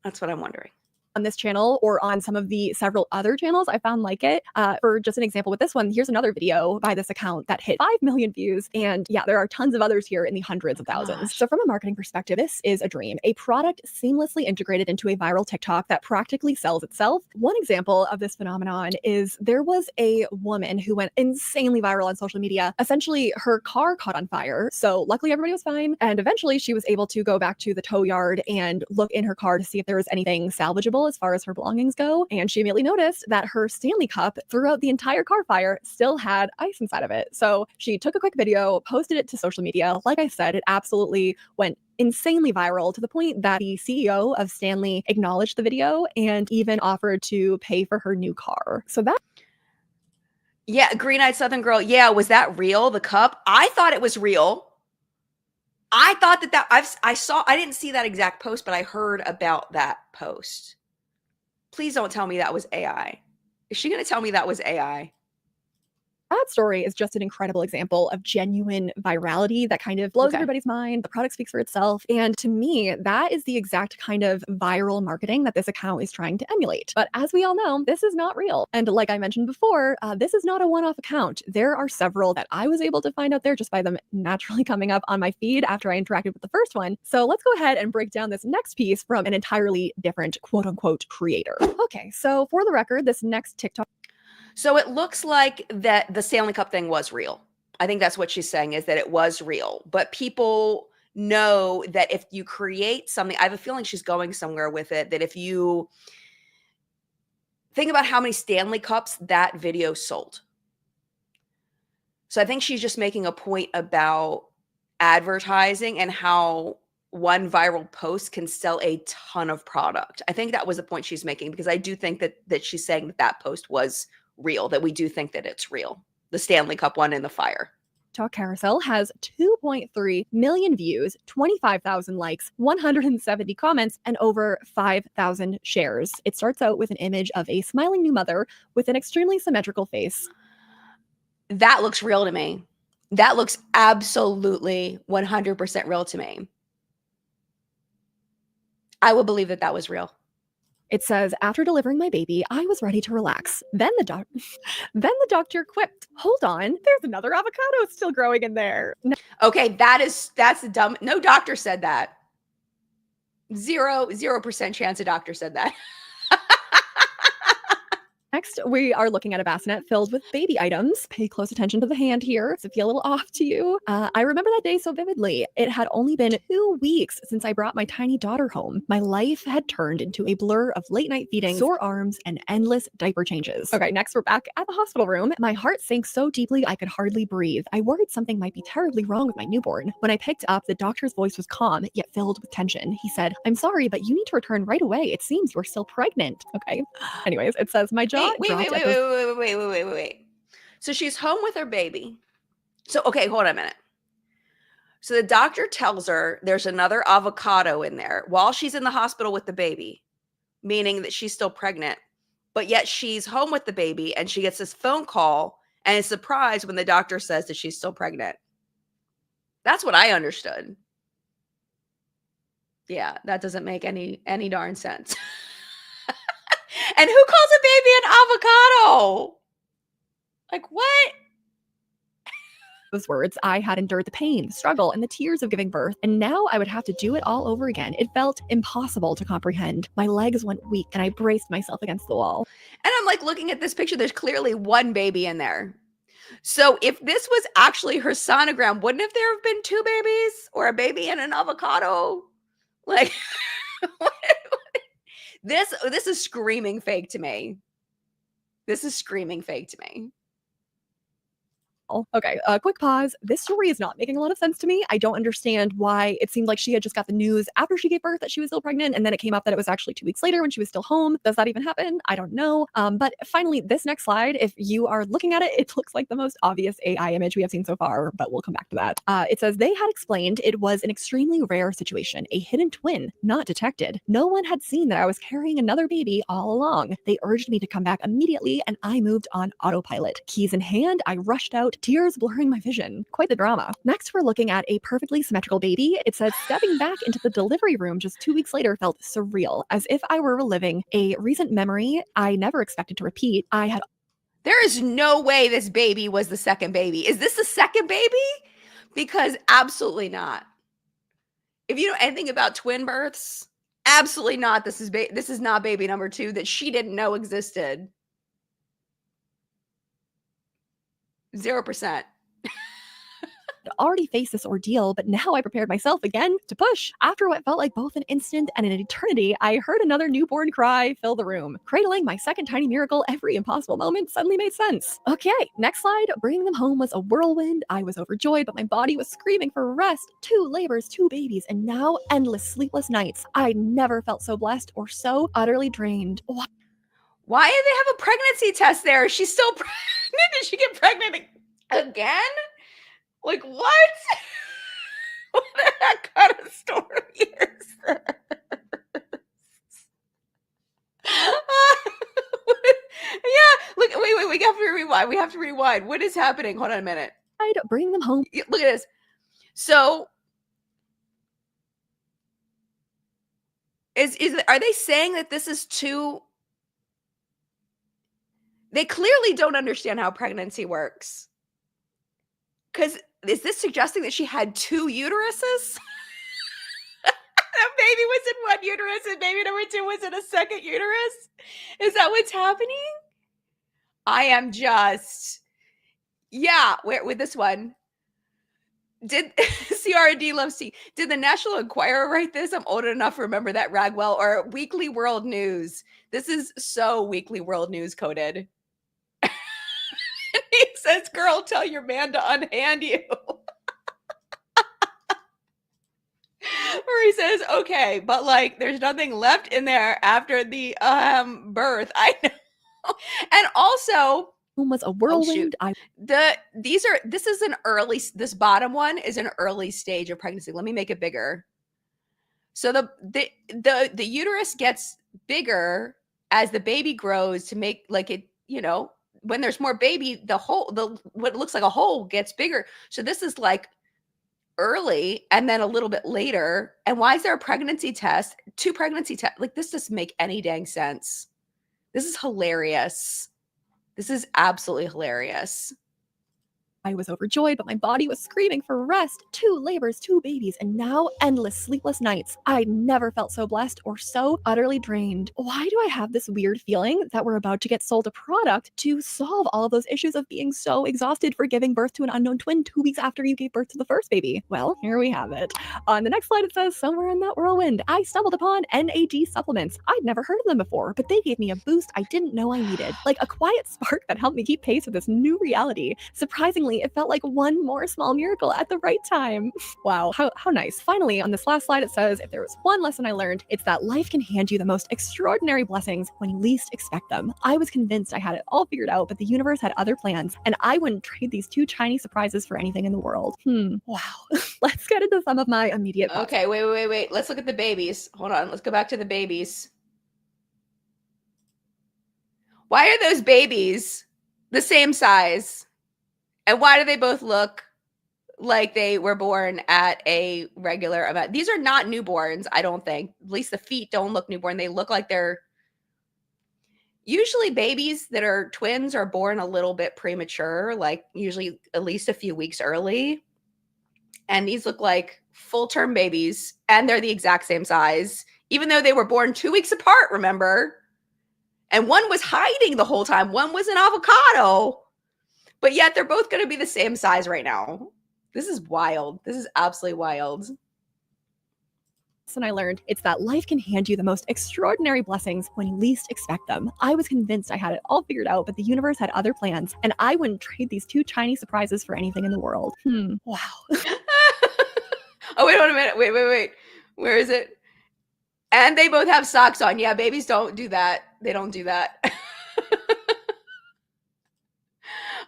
Speaker 1: That's what I'm wondering.
Speaker 2: On this channel or on some of the several other channels I found like it. For just an example with this one, here's another video by this account that hit 5 million views. And yeah, there are tons of others here in the hundreds of thousands.
Speaker 1: Gosh.
Speaker 2: So from a marketing perspective, this is a dream. A product seamlessly integrated into a viral TikTok that practically sells itself. One example of this phenomenon is there was a woman who went insanely viral on social media. Essentially, her car caught on fire. So luckily everybody was fine. And eventually she was able to go back to the tow yard and look in her car to see if there was anything salvageable. viral as far as her belongings go, and she immediately noticed that her Stanley Cup throughout the entire car fire still had ice inside of it. So she took a quick video, posted it to social media. Like I said, it absolutely went insanely viral to the point that the CEO of Stanley acknowledged the video and even offered to pay for her new car. So that
Speaker 1: Yeah, Green-Eyed Southern Girl. Yeah, was that real? The cup? I thought it was real. I thought I didn't see that exact post, but I heard about that post. Please don't tell me that was AI. Is she going to tell me that was AI?
Speaker 2: that story is just an incredible example of genuine virality that kind of blows
Speaker 1: Okay.
Speaker 2: everybody's mind. The product speaks for itself. And to me, that is the exact kind of viral marketing that this account is trying to emulate. But as we all know, this is not real. And like I mentioned before, this is not a one-off account. There are several that I was able to find out there just by them naturally coming up on my feed after I interacted with the first one. So let's go ahead and break down this next piece from an entirely different quote unquote creator. Okay, so for the record, this next TikTok.
Speaker 1: So it looks like that the Stanley Cup thing was real. I think that's what she's saying, is that it was real. But people know that if you create something, I have a feeling she's going somewhere with it, that if you think about how many Stanley Cups that video sold. So I think she's just making a point about advertising and how one viral post can sell a ton of product. I think that was the point she's making, because I do think that she's saying that post was real, that we do think that it's real. The Stanley Cup one in the fire.
Speaker 2: TikTok carousel has 2.3 million views, 25,000 likes, 170 comments, and over 5,000 shares. It starts out with an image of a smiling new mother with an extremely symmetrical face.
Speaker 1: That looks real to me. That looks absolutely 100% real to me. I would believe that that was real.
Speaker 2: It says, after delivering my baby, I was ready to relax. Then the doctor quipped, hold on, there's another avocado still growing in there.
Speaker 1: Okay, that's the dumb. No doctor said that. 0% chance a doctor said that.
Speaker 2: Next, we are looking at a bassinet filled with baby items. Pay close attention to the hand here. Does it feel a little off to you? I remember that day so vividly. It had only been 2 weeks since I brought my tiny daughter home. My life had turned into a blur of late night feeding, sore arms, and endless diaper changes. Okay, next we're back at the hospital room. My heart sank so deeply I could hardly breathe. I worried something might be terribly wrong with my newborn. When I picked up, the doctor's voice was calm, yet filled with tension. He said, I'm sorry, but you need to return right away. It seems you're still pregnant. Okay. Anyways, it says, my jaw
Speaker 1: Wait. So she's home with her baby. So, okay, hold on a minute. So the doctor tells her there's another avocado in there while she's in the hospital with the baby, meaning that she's still pregnant. But yet she's home with the baby and she gets this phone call and is surprised when the doctor says that she's still pregnant. That's what I understood. Yeah, that doesn't make any darn sense. And who calls a baby an avocado? Like, what?
Speaker 2: those words, I had endured the pain, the struggle, and the tears of giving birth, and now I would have to do it all over again. It felt impossible to comprehend. My legs went weak, and I braced myself against the wall.
Speaker 1: And I'm like looking at this picture, there's clearly one baby in there. So if this was actually her sonogram, wouldn't have there have been 2 babies or a baby and an avocado? Like, this is screaming fake to me. This is screaming fake to me.
Speaker 2: Okay, a quick pause. This story is not making a lot of sense to me. I don't understand why it seemed like she had just got the news after she gave birth that she was still pregnant, and then it came up that it was actually 2 weeks later when she was still home. Does that even happen? I don't know. But finally, this next slide, if you are looking at it, it looks like the most obvious AI image we have seen so far, but we'll come back to that. It says they had explained it was an extremely rare situation, a hidden twin, not detected. No one had seen that I was carrying another baby all along. They urged me to come back immediately, and I moved on autopilot. Keys in hand, I rushed out, tears blurring my vision. Quite the drama. Next, we're looking at a perfectly symmetrical baby. It says stepping back into the delivery room just 2 weeks later felt surreal, as if I were reliving a recent memory I never expected to repeat.
Speaker 1: There is no way this baby was the second baby. Is this the second baby? Because absolutely not. If you know anything about twin births, absolutely not. This is not baby number 2 that she didn't know existed. 0%.
Speaker 2: already faced this ordeal, but now I prepared myself again to push. After what felt like both an instant and an eternity, I heard another newborn cry fill the room. Cradling my second tiny miracle, every impossible moment suddenly made sense. Okay, next slide. Bringing them home was a whirlwind. I was overjoyed, but my body was screaming for rest. 2 labors, 2 babies, and now endless sleepless nights. I never felt so blessed or so utterly drained.
Speaker 1: Why did they have a pregnancy test there? She's still pregnant. Did she get pregnant again? Like, what? What the heck kind of story is this? Yeah, look, wait, we have to rewind. We have to rewind. What is happening? Hold on a minute.
Speaker 2: I'd bring them home.
Speaker 1: Look at this. So, are they saying that this is too? They clearly don't understand how pregnancy works. Because is this suggesting that she had 2 uteruses? A baby was in one uterus and baby number 2 was in a second uterus? Is that what's happening? I am just, yeah, with this one. Did CRD Love C, did the National Enquirer write this? I'm old enough to remember that, Ragwell, or Weekly World News. This is so Weekly World News coded. He says, girl, tell your man to unhand you. Or he says, okay, but like there's nothing left in there after the birth. I know. And also
Speaker 2: Was a whirlwind.
Speaker 1: This bottom one is an early stage of pregnancy. Let me make it bigger. So the uterus gets bigger as the baby grows to make like it, when there's more baby, what looks like a hole gets bigger. So this is like early and then a little bit later. And why is there a pregnancy test? 2 pregnancy tests. Like, this doesn't make any dang sense. This is hilarious. This is absolutely hilarious.
Speaker 2: I was overjoyed, but my body was screaming for rest. 2 labors, 2 babies, and now endless sleepless nights. I never felt so blessed or so utterly drained. Why do I have this weird feeling that we're about to get sold a product to solve all of those issues of being so exhausted for giving birth to an unknown twin 2 weeks after you gave birth to the first baby? Well, here we have it. On the next slide, it says, somewhere in that whirlwind, I stumbled upon NAD supplements. I'd never heard of them before, but they gave me a boost I didn't know I needed. Like a quiet spark that helped me keep pace with this new reality. Surprisingly, it felt like one more small miracle at the right time. Wow, how nice. Finally, on this last slide, it says, if there was one lesson I learned, it's that life can hand you the most extraordinary blessings when you least expect them. I was convinced I had it all figured out, but the universe had other plans, and I wouldn't trade these 2 tiny surprises for anything in the world. Wow. Let's get into some of my immediate thoughts.
Speaker 1: Okay, wait. Let's look at the babies. Hold on, let's go back to the babies. Why are those babies the same size? And why do they both look like they were born at a regular amount? These are not newborns, I don't think. At least the feet don't look newborn. They look like they're usually babies that are twins are born a little bit premature, like usually at least a few weeks early. And these look like full-term babies, and they're the exact same size, even though they were born 2 weeks apart, remember? And one was hiding the whole time. One was an avocado. But yet they're both going to be the same size right now. This is wild. This is absolutely wild.
Speaker 2: And I learned it's that life can hand you the most extraordinary blessings when you least expect them. I was convinced I had it all figured out, but the universe had other plans, and I wouldn't trade these 2 tiny surprises for anything in the world. Wow.
Speaker 1: Oh, wait a minute. Wait. Where is it? And they both have socks on. Yeah, babies don't do that. They don't do that.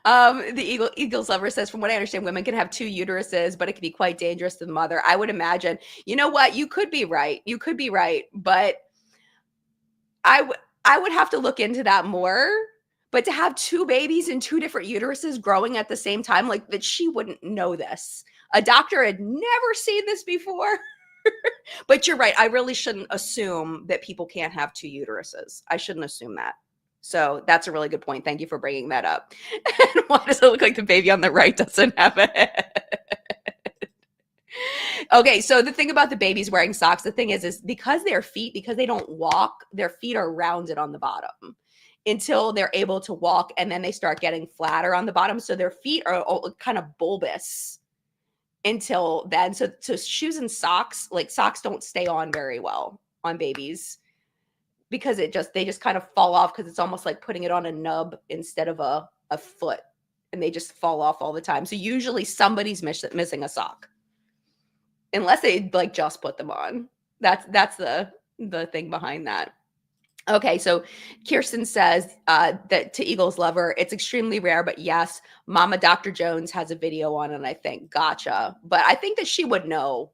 Speaker 1: The Eagles lover says, from what I understand, women can have 2 uteruses, but it can be quite dangerous to the mother. I would imagine. You know what? You could be right. But I would have to look into that more. But to have 2 babies in 2 different uteruses growing at the same time, like that, she wouldn't know this. A doctor had never seen this before. But you're right. I really shouldn't assume that people can't have 2 uteruses. I shouldn't assume that. So that's a really good point. Thank you for bringing that up. And why does it look like the baby on the right doesn't have a head? Okay, so the thing about the babies wearing socks, the thing is because because they don't walk, their feet are rounded on the bottom until they're able to walk, and then they start getting flatter on the bottom. So their feet are kind of bulbous. until then. So shoes and socks, like socks don't stay on very well on babies because they just kind of fall off because it's almost like putting it on a nub instead of a foot, and they just fall off all the time. So usually somebody's missing a sock unless they like just put them on. That's the thing behind that. Okay, so Kirsten says that to Eagles Lover, it's extremely rare, but yes, Mama Dr. Jones has a video on it, I think. Gotcha. But I think that she would know.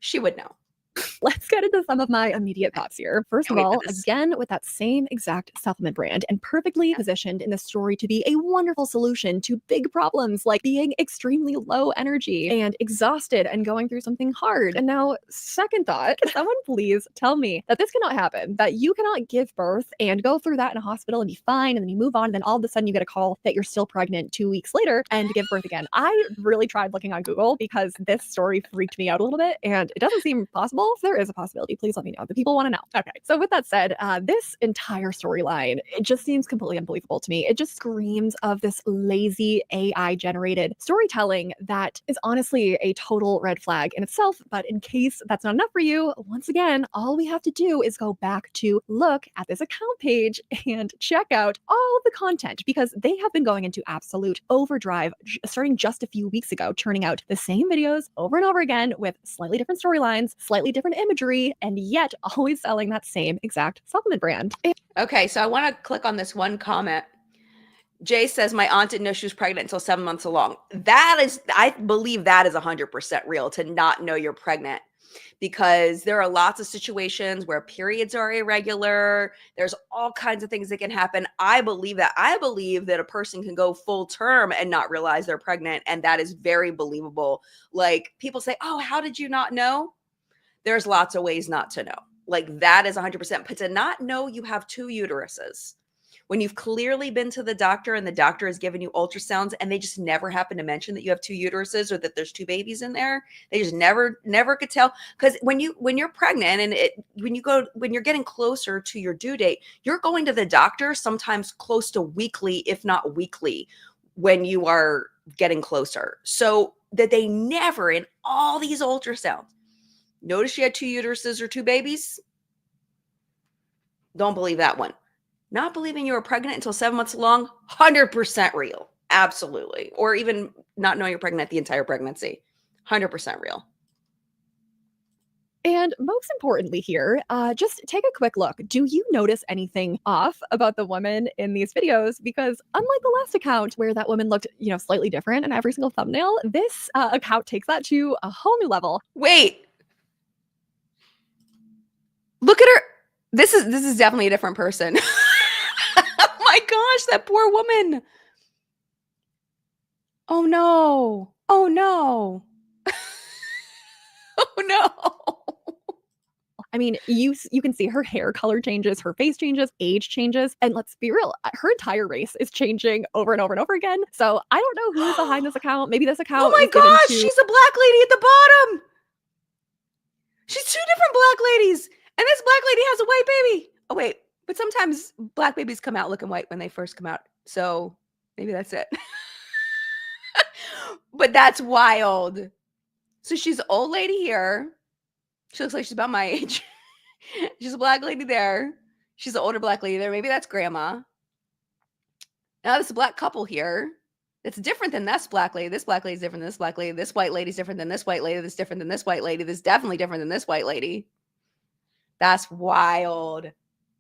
Speaker 1: She would know.
Speaker 2: Let's get into some of my immediate thoughts here. First of all,
Speaker 1: Goodness.
Speaker 2: again, with that same exact supplement brand and perfectly positioned in the story to be a wonderful solution to big problems like being extremely low energy and exhausted and going through something hard. And now, second thought, can someone please tell me that this cannot happen, that you cannot give birth and go through that in a hospital and be fine, and then you move on, and then all of a sudden you get a call that you're still pregnant 2 weeks later and give birth again. I really tried looking on Google because this story freaked me out a little bit, and it doesn't seem possible. If there is a possibility, please let me know. The people want to know. Okay, so with that said, this entire storyline, it just seems completely unbelievable to me. It just screams of this lazy AI generated storytelling that is honestly a total red flag in itself. But in case that's not enough for you, once again, all we have to do is go back to look at this account page and check out all of the content, because they have been going into absolute overdrive starting just a few weeks ago, churning out the same videos over and over again with slightly different storylines, slightly different imagery, and yet always selling that same exact supplement brand.
Speaker 1: Okay, so I want to click on this one comment. Jay says, my aunt didn't know she was pregnant until 7 months along. That is, I believe that is 100% real, to not know you're pregnant, because there are lots of situations where periods are irregular. There's all kinds of things that can happen. I believe that. I believe that a person can go full term and not realize they're pregnant, and that is very believable. Like, people say, oh, how did you not know? There's lots of ways not to know. Like, that is 100%. But to not know you have 2 uteruses, when you've clearly been to the doctor and the doctor has given you ultrasounds and they just never happen to mention that you have 2 uteruses or that there's 2 babies in there, they just never could tell. Because when you're pregnant and when you're getting closer to your due date, you're going to the doctor sometimes close to weekly, if not weekly, when you are getting closer. So that they never, in all these ultrasounds, notice she had 2 uteruses or 2 babies. Don't believe that one. Not believing you were pregnant until 7 months along, 100% real. Absolutely. Or even not knowing you're pregnant the entire pregnancy, 100% real.
Speaker 2: And most importantly here, just take a quick look. Do you notice anything off about the woman in these videos? Because unlike the last account where that woman looked, slightly different in every single thumbnail, this account takes that to a whole new level.
Speaker 1: Wait. Look at her. This is definitely a different person. Oh my gosh, that poor woman. Oh no. Oh no. Oh no.
Speaker 2: I mean, you can see her hair color changes, her face changes, age changes, and let's be real, her entire race is changing over and over and over again. So I don't know who's behind this account. Maybe this account.
Speaker 1: Oh my gosh, she's a black lady at the bottom. She's 2 different black ladies, and this black lady has a white baby. Oh wait, but sometimes black babies come out looking white when they first come out, so maybe that's it. But that's wild. So she's an old lady here. She looks like she's about my age. She's a black lady there. She's an older black lady there. Maybe that's grandma. Now this black couple here. It's different than this black lady. This black lady's different than this black lady. This white lady's different than this white lady. This different than this white lady. This definitely different than this white lady. That's wild.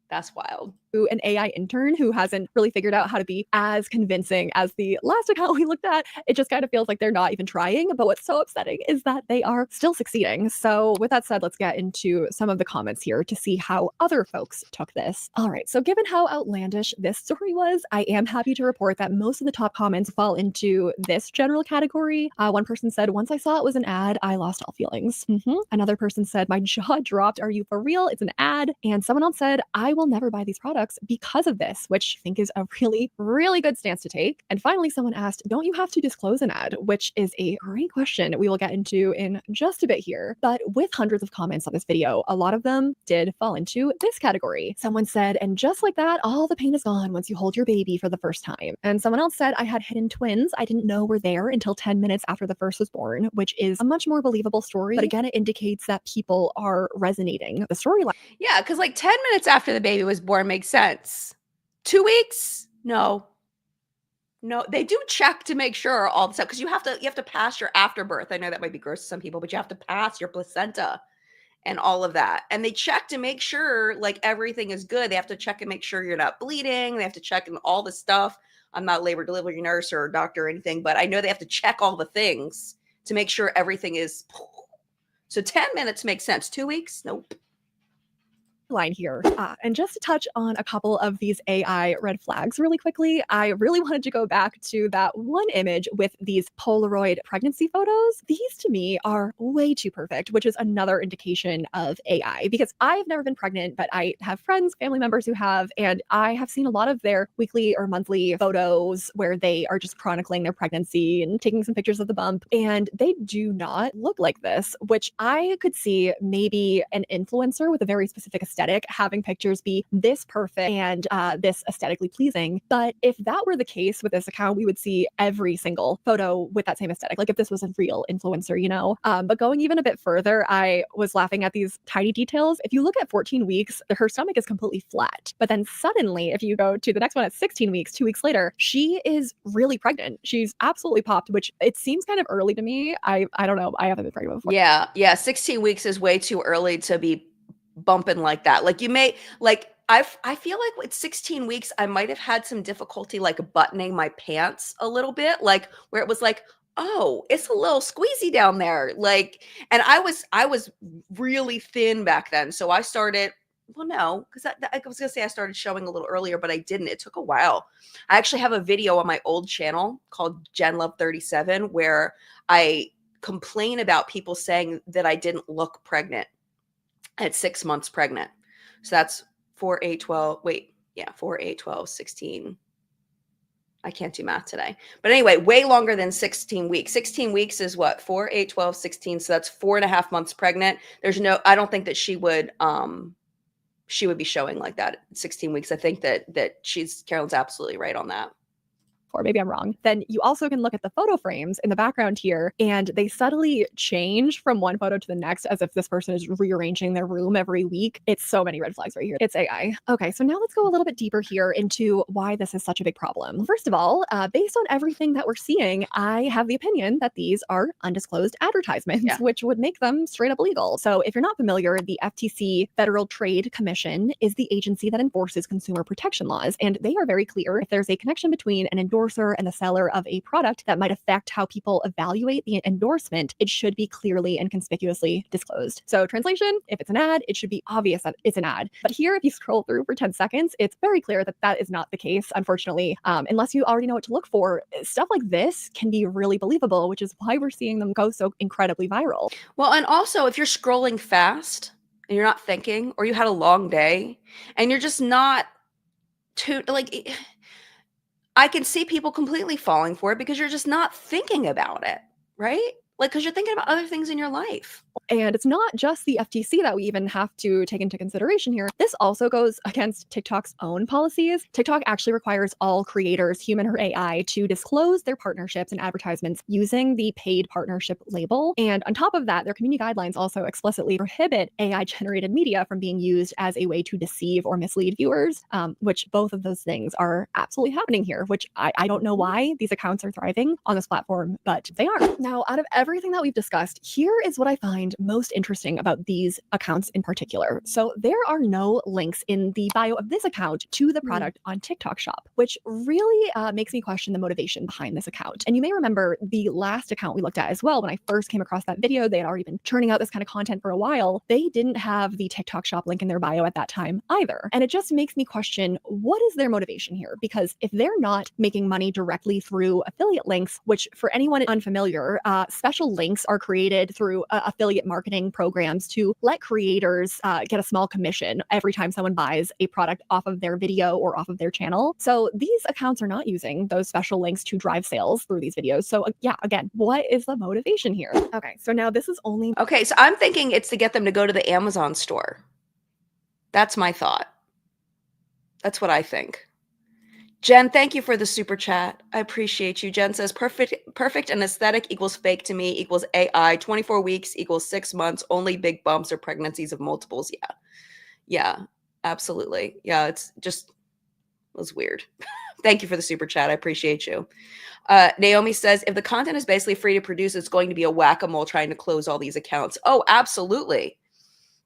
Speaker 1: That's wild.
Speaker 2: An AI intern who hasn't really figured out how to be as convincing as the last account we looked at. It just kind of feels like they're not even trying. But what's so upsetting is that they are still succeeding. So with that said, let's get into some of the comments here to see how other folks took this. All right. So given how outlandish this story was, I am happy to report that most of the top comments fall into this general category. One person said, once I saw it was an ad, I lost all feelings. Another person said, my jaw dropped. Are you for real? It's an ad. And someone else said, I will never buy these products. products because of this, which I think is a really, really good stance to take. And finally, someone asked, don't you have to disclose an ad? Which is a great question we will get into in just a bit here. But with hundreds of comments on this video, a lot of them did fall into this category. Someone said, and just like that, all the pain is gone once you hold your baby for the first time. And someone else said, I had hidden twins I didn't know were there until 10 minutes after the first was born, which is a much more believable story. But again, it indicates that people are resonating the storyline.
Speaker 1: Yeah, because like 10 minutes after the baby was born makes sense. 2 weeks? No. No, they do check to make sure all the stuff, because you have to pass your afterbirth. I know that might be gross to some people, but you have to pass your placenta and all of that. And they check to make sure like everything is good. They have to check and make sure you're not bleeding. They have to check and all the stuff. I'm not a labor delivery nurse or a doctor or anything, but I know they have to check all the things to make sure everything is. So 10 minutes makes sense. 2 weeks? Nope.
Speaker 2: Line here. And just to touch on a couple of these AI red flags really quickly, I really wanted to go back to that one image with these Polaroid pregnancy photos. These to me are way too perfect, which is another indication of AI, because I've never been pregnant, but I have friends, family members who have, and I have seen a lot of their weekly or monthly photos where they are just chronicling their pregnancy and taking some pictures of the bump, and they do not look like this, which I could see maybe an influencer with a very specific aesthetic having pictures be this perfect and this aesthetically pleasing. But if that were the case with this account, we would see every single photo with that same aesthetic, like if this was a real influencer, you know. But going even a bit further, I was laughing at these tiny details. If you look at 14 weeks, her stomach is completely flat. But then suddenly, if you go to the next one at 16 weeks, 2 weeks later, she is really pregnant. She's absolutely popped, which it seems kind of early to me. I don't know. I haven't been pregnant before.
Speaker 1: Yeah. 16 weeks is way too early to be bumping like that. Like you may like I feel like with 16 weeks I might have had some difficulty like buttoning my pants a little bit, like where it was like, oh, it's a little squeezy down there. Like, and I was really thin back then. So I started, well, no, because I was gonna say I started showing a little earlier, but I didn't. It took a while. I actually have a video on my old channel called Gen Love 37 where I complain about people saying that I didn't look pregnant at 6 months pregnant. So that's 4, 8, 12. Wait, yeah, 4, 8, 12, 16. I can't do math today. But anyway, way longer than 16 weeks. 16 weeks is what? 4, 8, 12, 16. So that's 4.5 months pregnant. I don't think that she would be showing like that at 16 weeks. I think that Carolyn's absolutely right on that.
Speaker 2: Or maybe I'm wrong, then you also can look at the photo frames in the background here, and they subtly change from one photo to the next as if this person is rearranging their room every week. It's so many red flags right here. It's AI. Okay, so now let's go a little bit deeper here into why this is such a big problem. First of all, based on everything that we're seeing, I have the opinion that these are undisclosed advertisements, which would make them straight up illegal. So if you're not familiar, the FTC, Federal Trade Commission, is the agency that enforces consumer protection laws, and they are very clear if there's a connection between an endorser and the seller of a product that might affect how people evaluate the endorsement, it should be clearly and conspicuously disclosed. So translation, if it's an ad, it should be obvious that it's an ad. But here, if you scroll through for 10 seconds, it's very clear that that is not the case, unfortunately. Unless you already know what to look for, stuff like this can be really believable, which is why we're seeing them go so incredibly viral.
Speaker 1: Well, and also if you're scrolling fast and you're not thinking, or you had a long day and you're just not too like, I can see people completely falling for it because you're just not thinking about it, right? Like, because you're thinking about other things in your life.
Speaker 2: And it's not just the FTC that we even have to take into consideration here. This also goes against TikTok's own policies. TikTok actually requires all creators, human or AI, to disclose their partnerships and advertisements using the paid partnership label. And on top of that, their community guidelines also explicitly prohibit AI-generated media from being used as a way to deceive or mislead viewers, which both of those things are absolutely happening here, which I don't know why these accounts are thriving on this platform, but they are. Now, out of everything that we've discussed, here is what I find most interesting about these accounts in particular. So there are no links in the bio of this account to the product on TikTok Shop, which really makes me question the motivation behind this account. And you may remember the last account we looked at as well. When I first came across that video, they had already been churning out this kind of content for a while. They didn't have the TikTok Shop link in their bio at that time either. And it just makes me question, what is their motivation here? Because if they're not making money directly through affiliate links, which for anyone unfamiliar, special links are created through affiliate marketing programs to let creators get a small commission every time someone buys a product off of their video or off of their channel. So these accounts are not using those special links to drive sales through these videos. So yeah, again, what is the motivation here? Okay, so now this is only...
Speaker 1: Okay, so I'm thinking it's to get them to go to the Amazon store. That's my thought. That's what I think. Jen, thank you for the super chat. I appreciate you. Jen says, perfect and aesthetic equals fake to me equals AI. 24 weeks equals 6 months. Only big bumps or pregnancies of multiples. Yeah. Yeah, absolutely. Yeah, it's just, it was weird. Thank you for the super chat. I appreciate you. Naomi says, if the content is basically free to produce, it's going to be a whack-a-mole trying to close all these accounts. Oh, absolutely.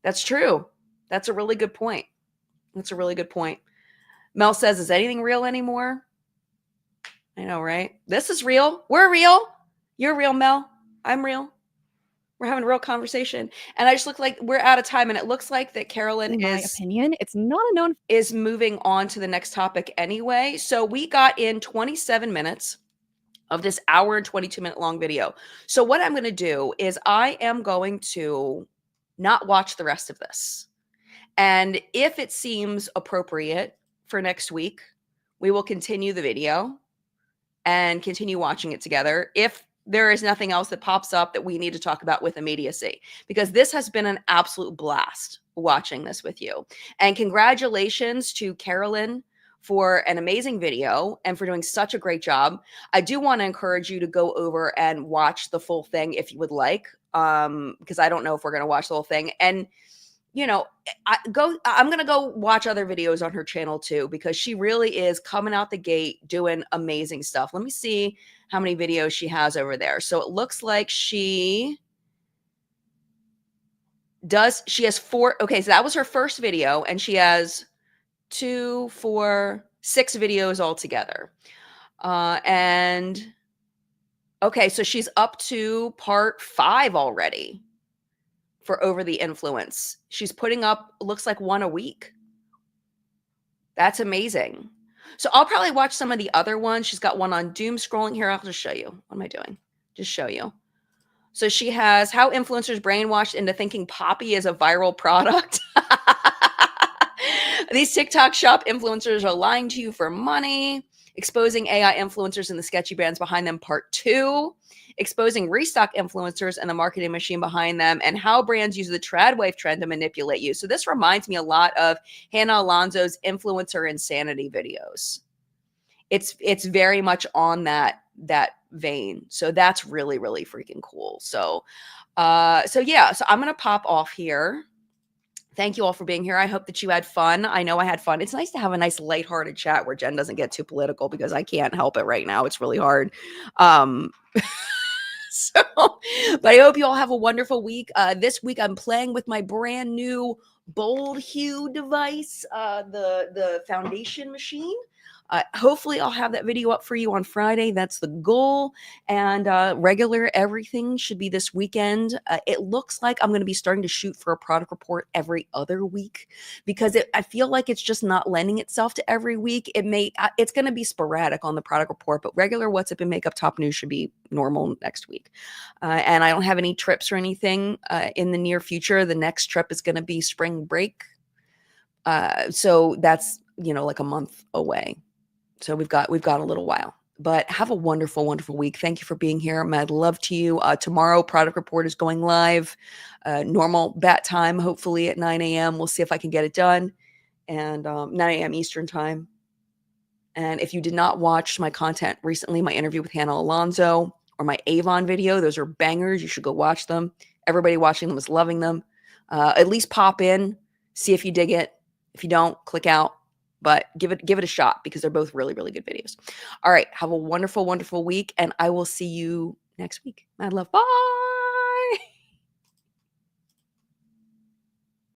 Speaker 1: That's true. That's a really good point. That's a really good point. Mel says, is anything real anymore? I know, right? This is real. We're real. You're real, Mel. I'm real. We're having a real conversation. And I just look like we're out of time. And it looks like that Carolyn
Speaker 2: In my opinion, it's not a known...
Speaker 1: is moving on to the next topic anyway. So we got in 27 minutes of this hour and 22-minute long video. So what I'm going to do is I am going to not watch the rest of this. And if it seems appropriate for next week, we will continue the video and continue watching it together if there is nothing else that pops up that we need to talk about with immediacy, because this has been an absolute blast watching this with you. And congratulations to Carolyn for an amazing video and for doing such a great job. I do want to encourage you to go over and watch the full thing if you would like, because I don't know if we're going to watch the whole thing. And you know, I'm going to go watch other videos on her channel too, because she really is coming out the gate doing amazing stuff. Let me see how many videos she has over there. So it looks like she has 4. Okay. So that was her first video, and she has 2, 4, 6 videos altogether. And okay. So she's up to part 5 already. For Over the Influence. She's putting up, looks like 1 a week. That's amazing. So I'll probably watch some of the other ones. She's got one on doom scrolling here. I'll just show you. What am I doing? Just show you. So she has how influencers brainwashed into thinking Poppy is a viral product. These TikTok shop influencers are lying to you for money. Exposing AI influencers and the sketchy brands behind them, part 2. Exposing restock influencers and the marketing machine behind them, and how brands use the Tradwave trend to manipulate you. So this reminds me a lot of Hannah Alonso's influencer insanity videos. It's very much on that vein. So that's really, really freaking cool. So yeah, so I'm going to pop off here. Thank you all for being here. I hope that you had fun. I know I had fun. It's nice to have a nice lighthearted chat where Jen doesn't get too political, because I can't help it right now. It's really hard. So, but I hope you all have a wonderful week. This week I'm playing with my brand new Bold Hue device, the foundation machine. Hopefully I'll have that video up for you on Friday. That's the goal. And regular everything should be this weekend. It looks like I'm going to be starting to shoot for a product report every other week, because I feel like it's just not lending itself to every week. It's going to be sporadic on the product report, but regular What's Up in Makeup top news should be normal next week. And I don't have any trips or anything in the near future. The next trip is going to be spring break. So that's, like a month away. So we've got a little while, but have a wonderful, wonderful week. Thank you for being here. Mad love to you. Tomorrow, product report is going live, normal bat time, hopefully at 9 a.m. We'll see if I can get it done, and 9 a.m. Eastern time. And if you did not watch my content recently, my interview with Hannah Alonso or my Avon video, those are bangers. You should go watch them. Everybody watching them is loving them. At least pop in, see if you dig it. If you don't, click out. But give it a shot, because they're both really, really good videos. All right. Have a wonderful, wonderful week. And I will see you next week. Mad love. Bye.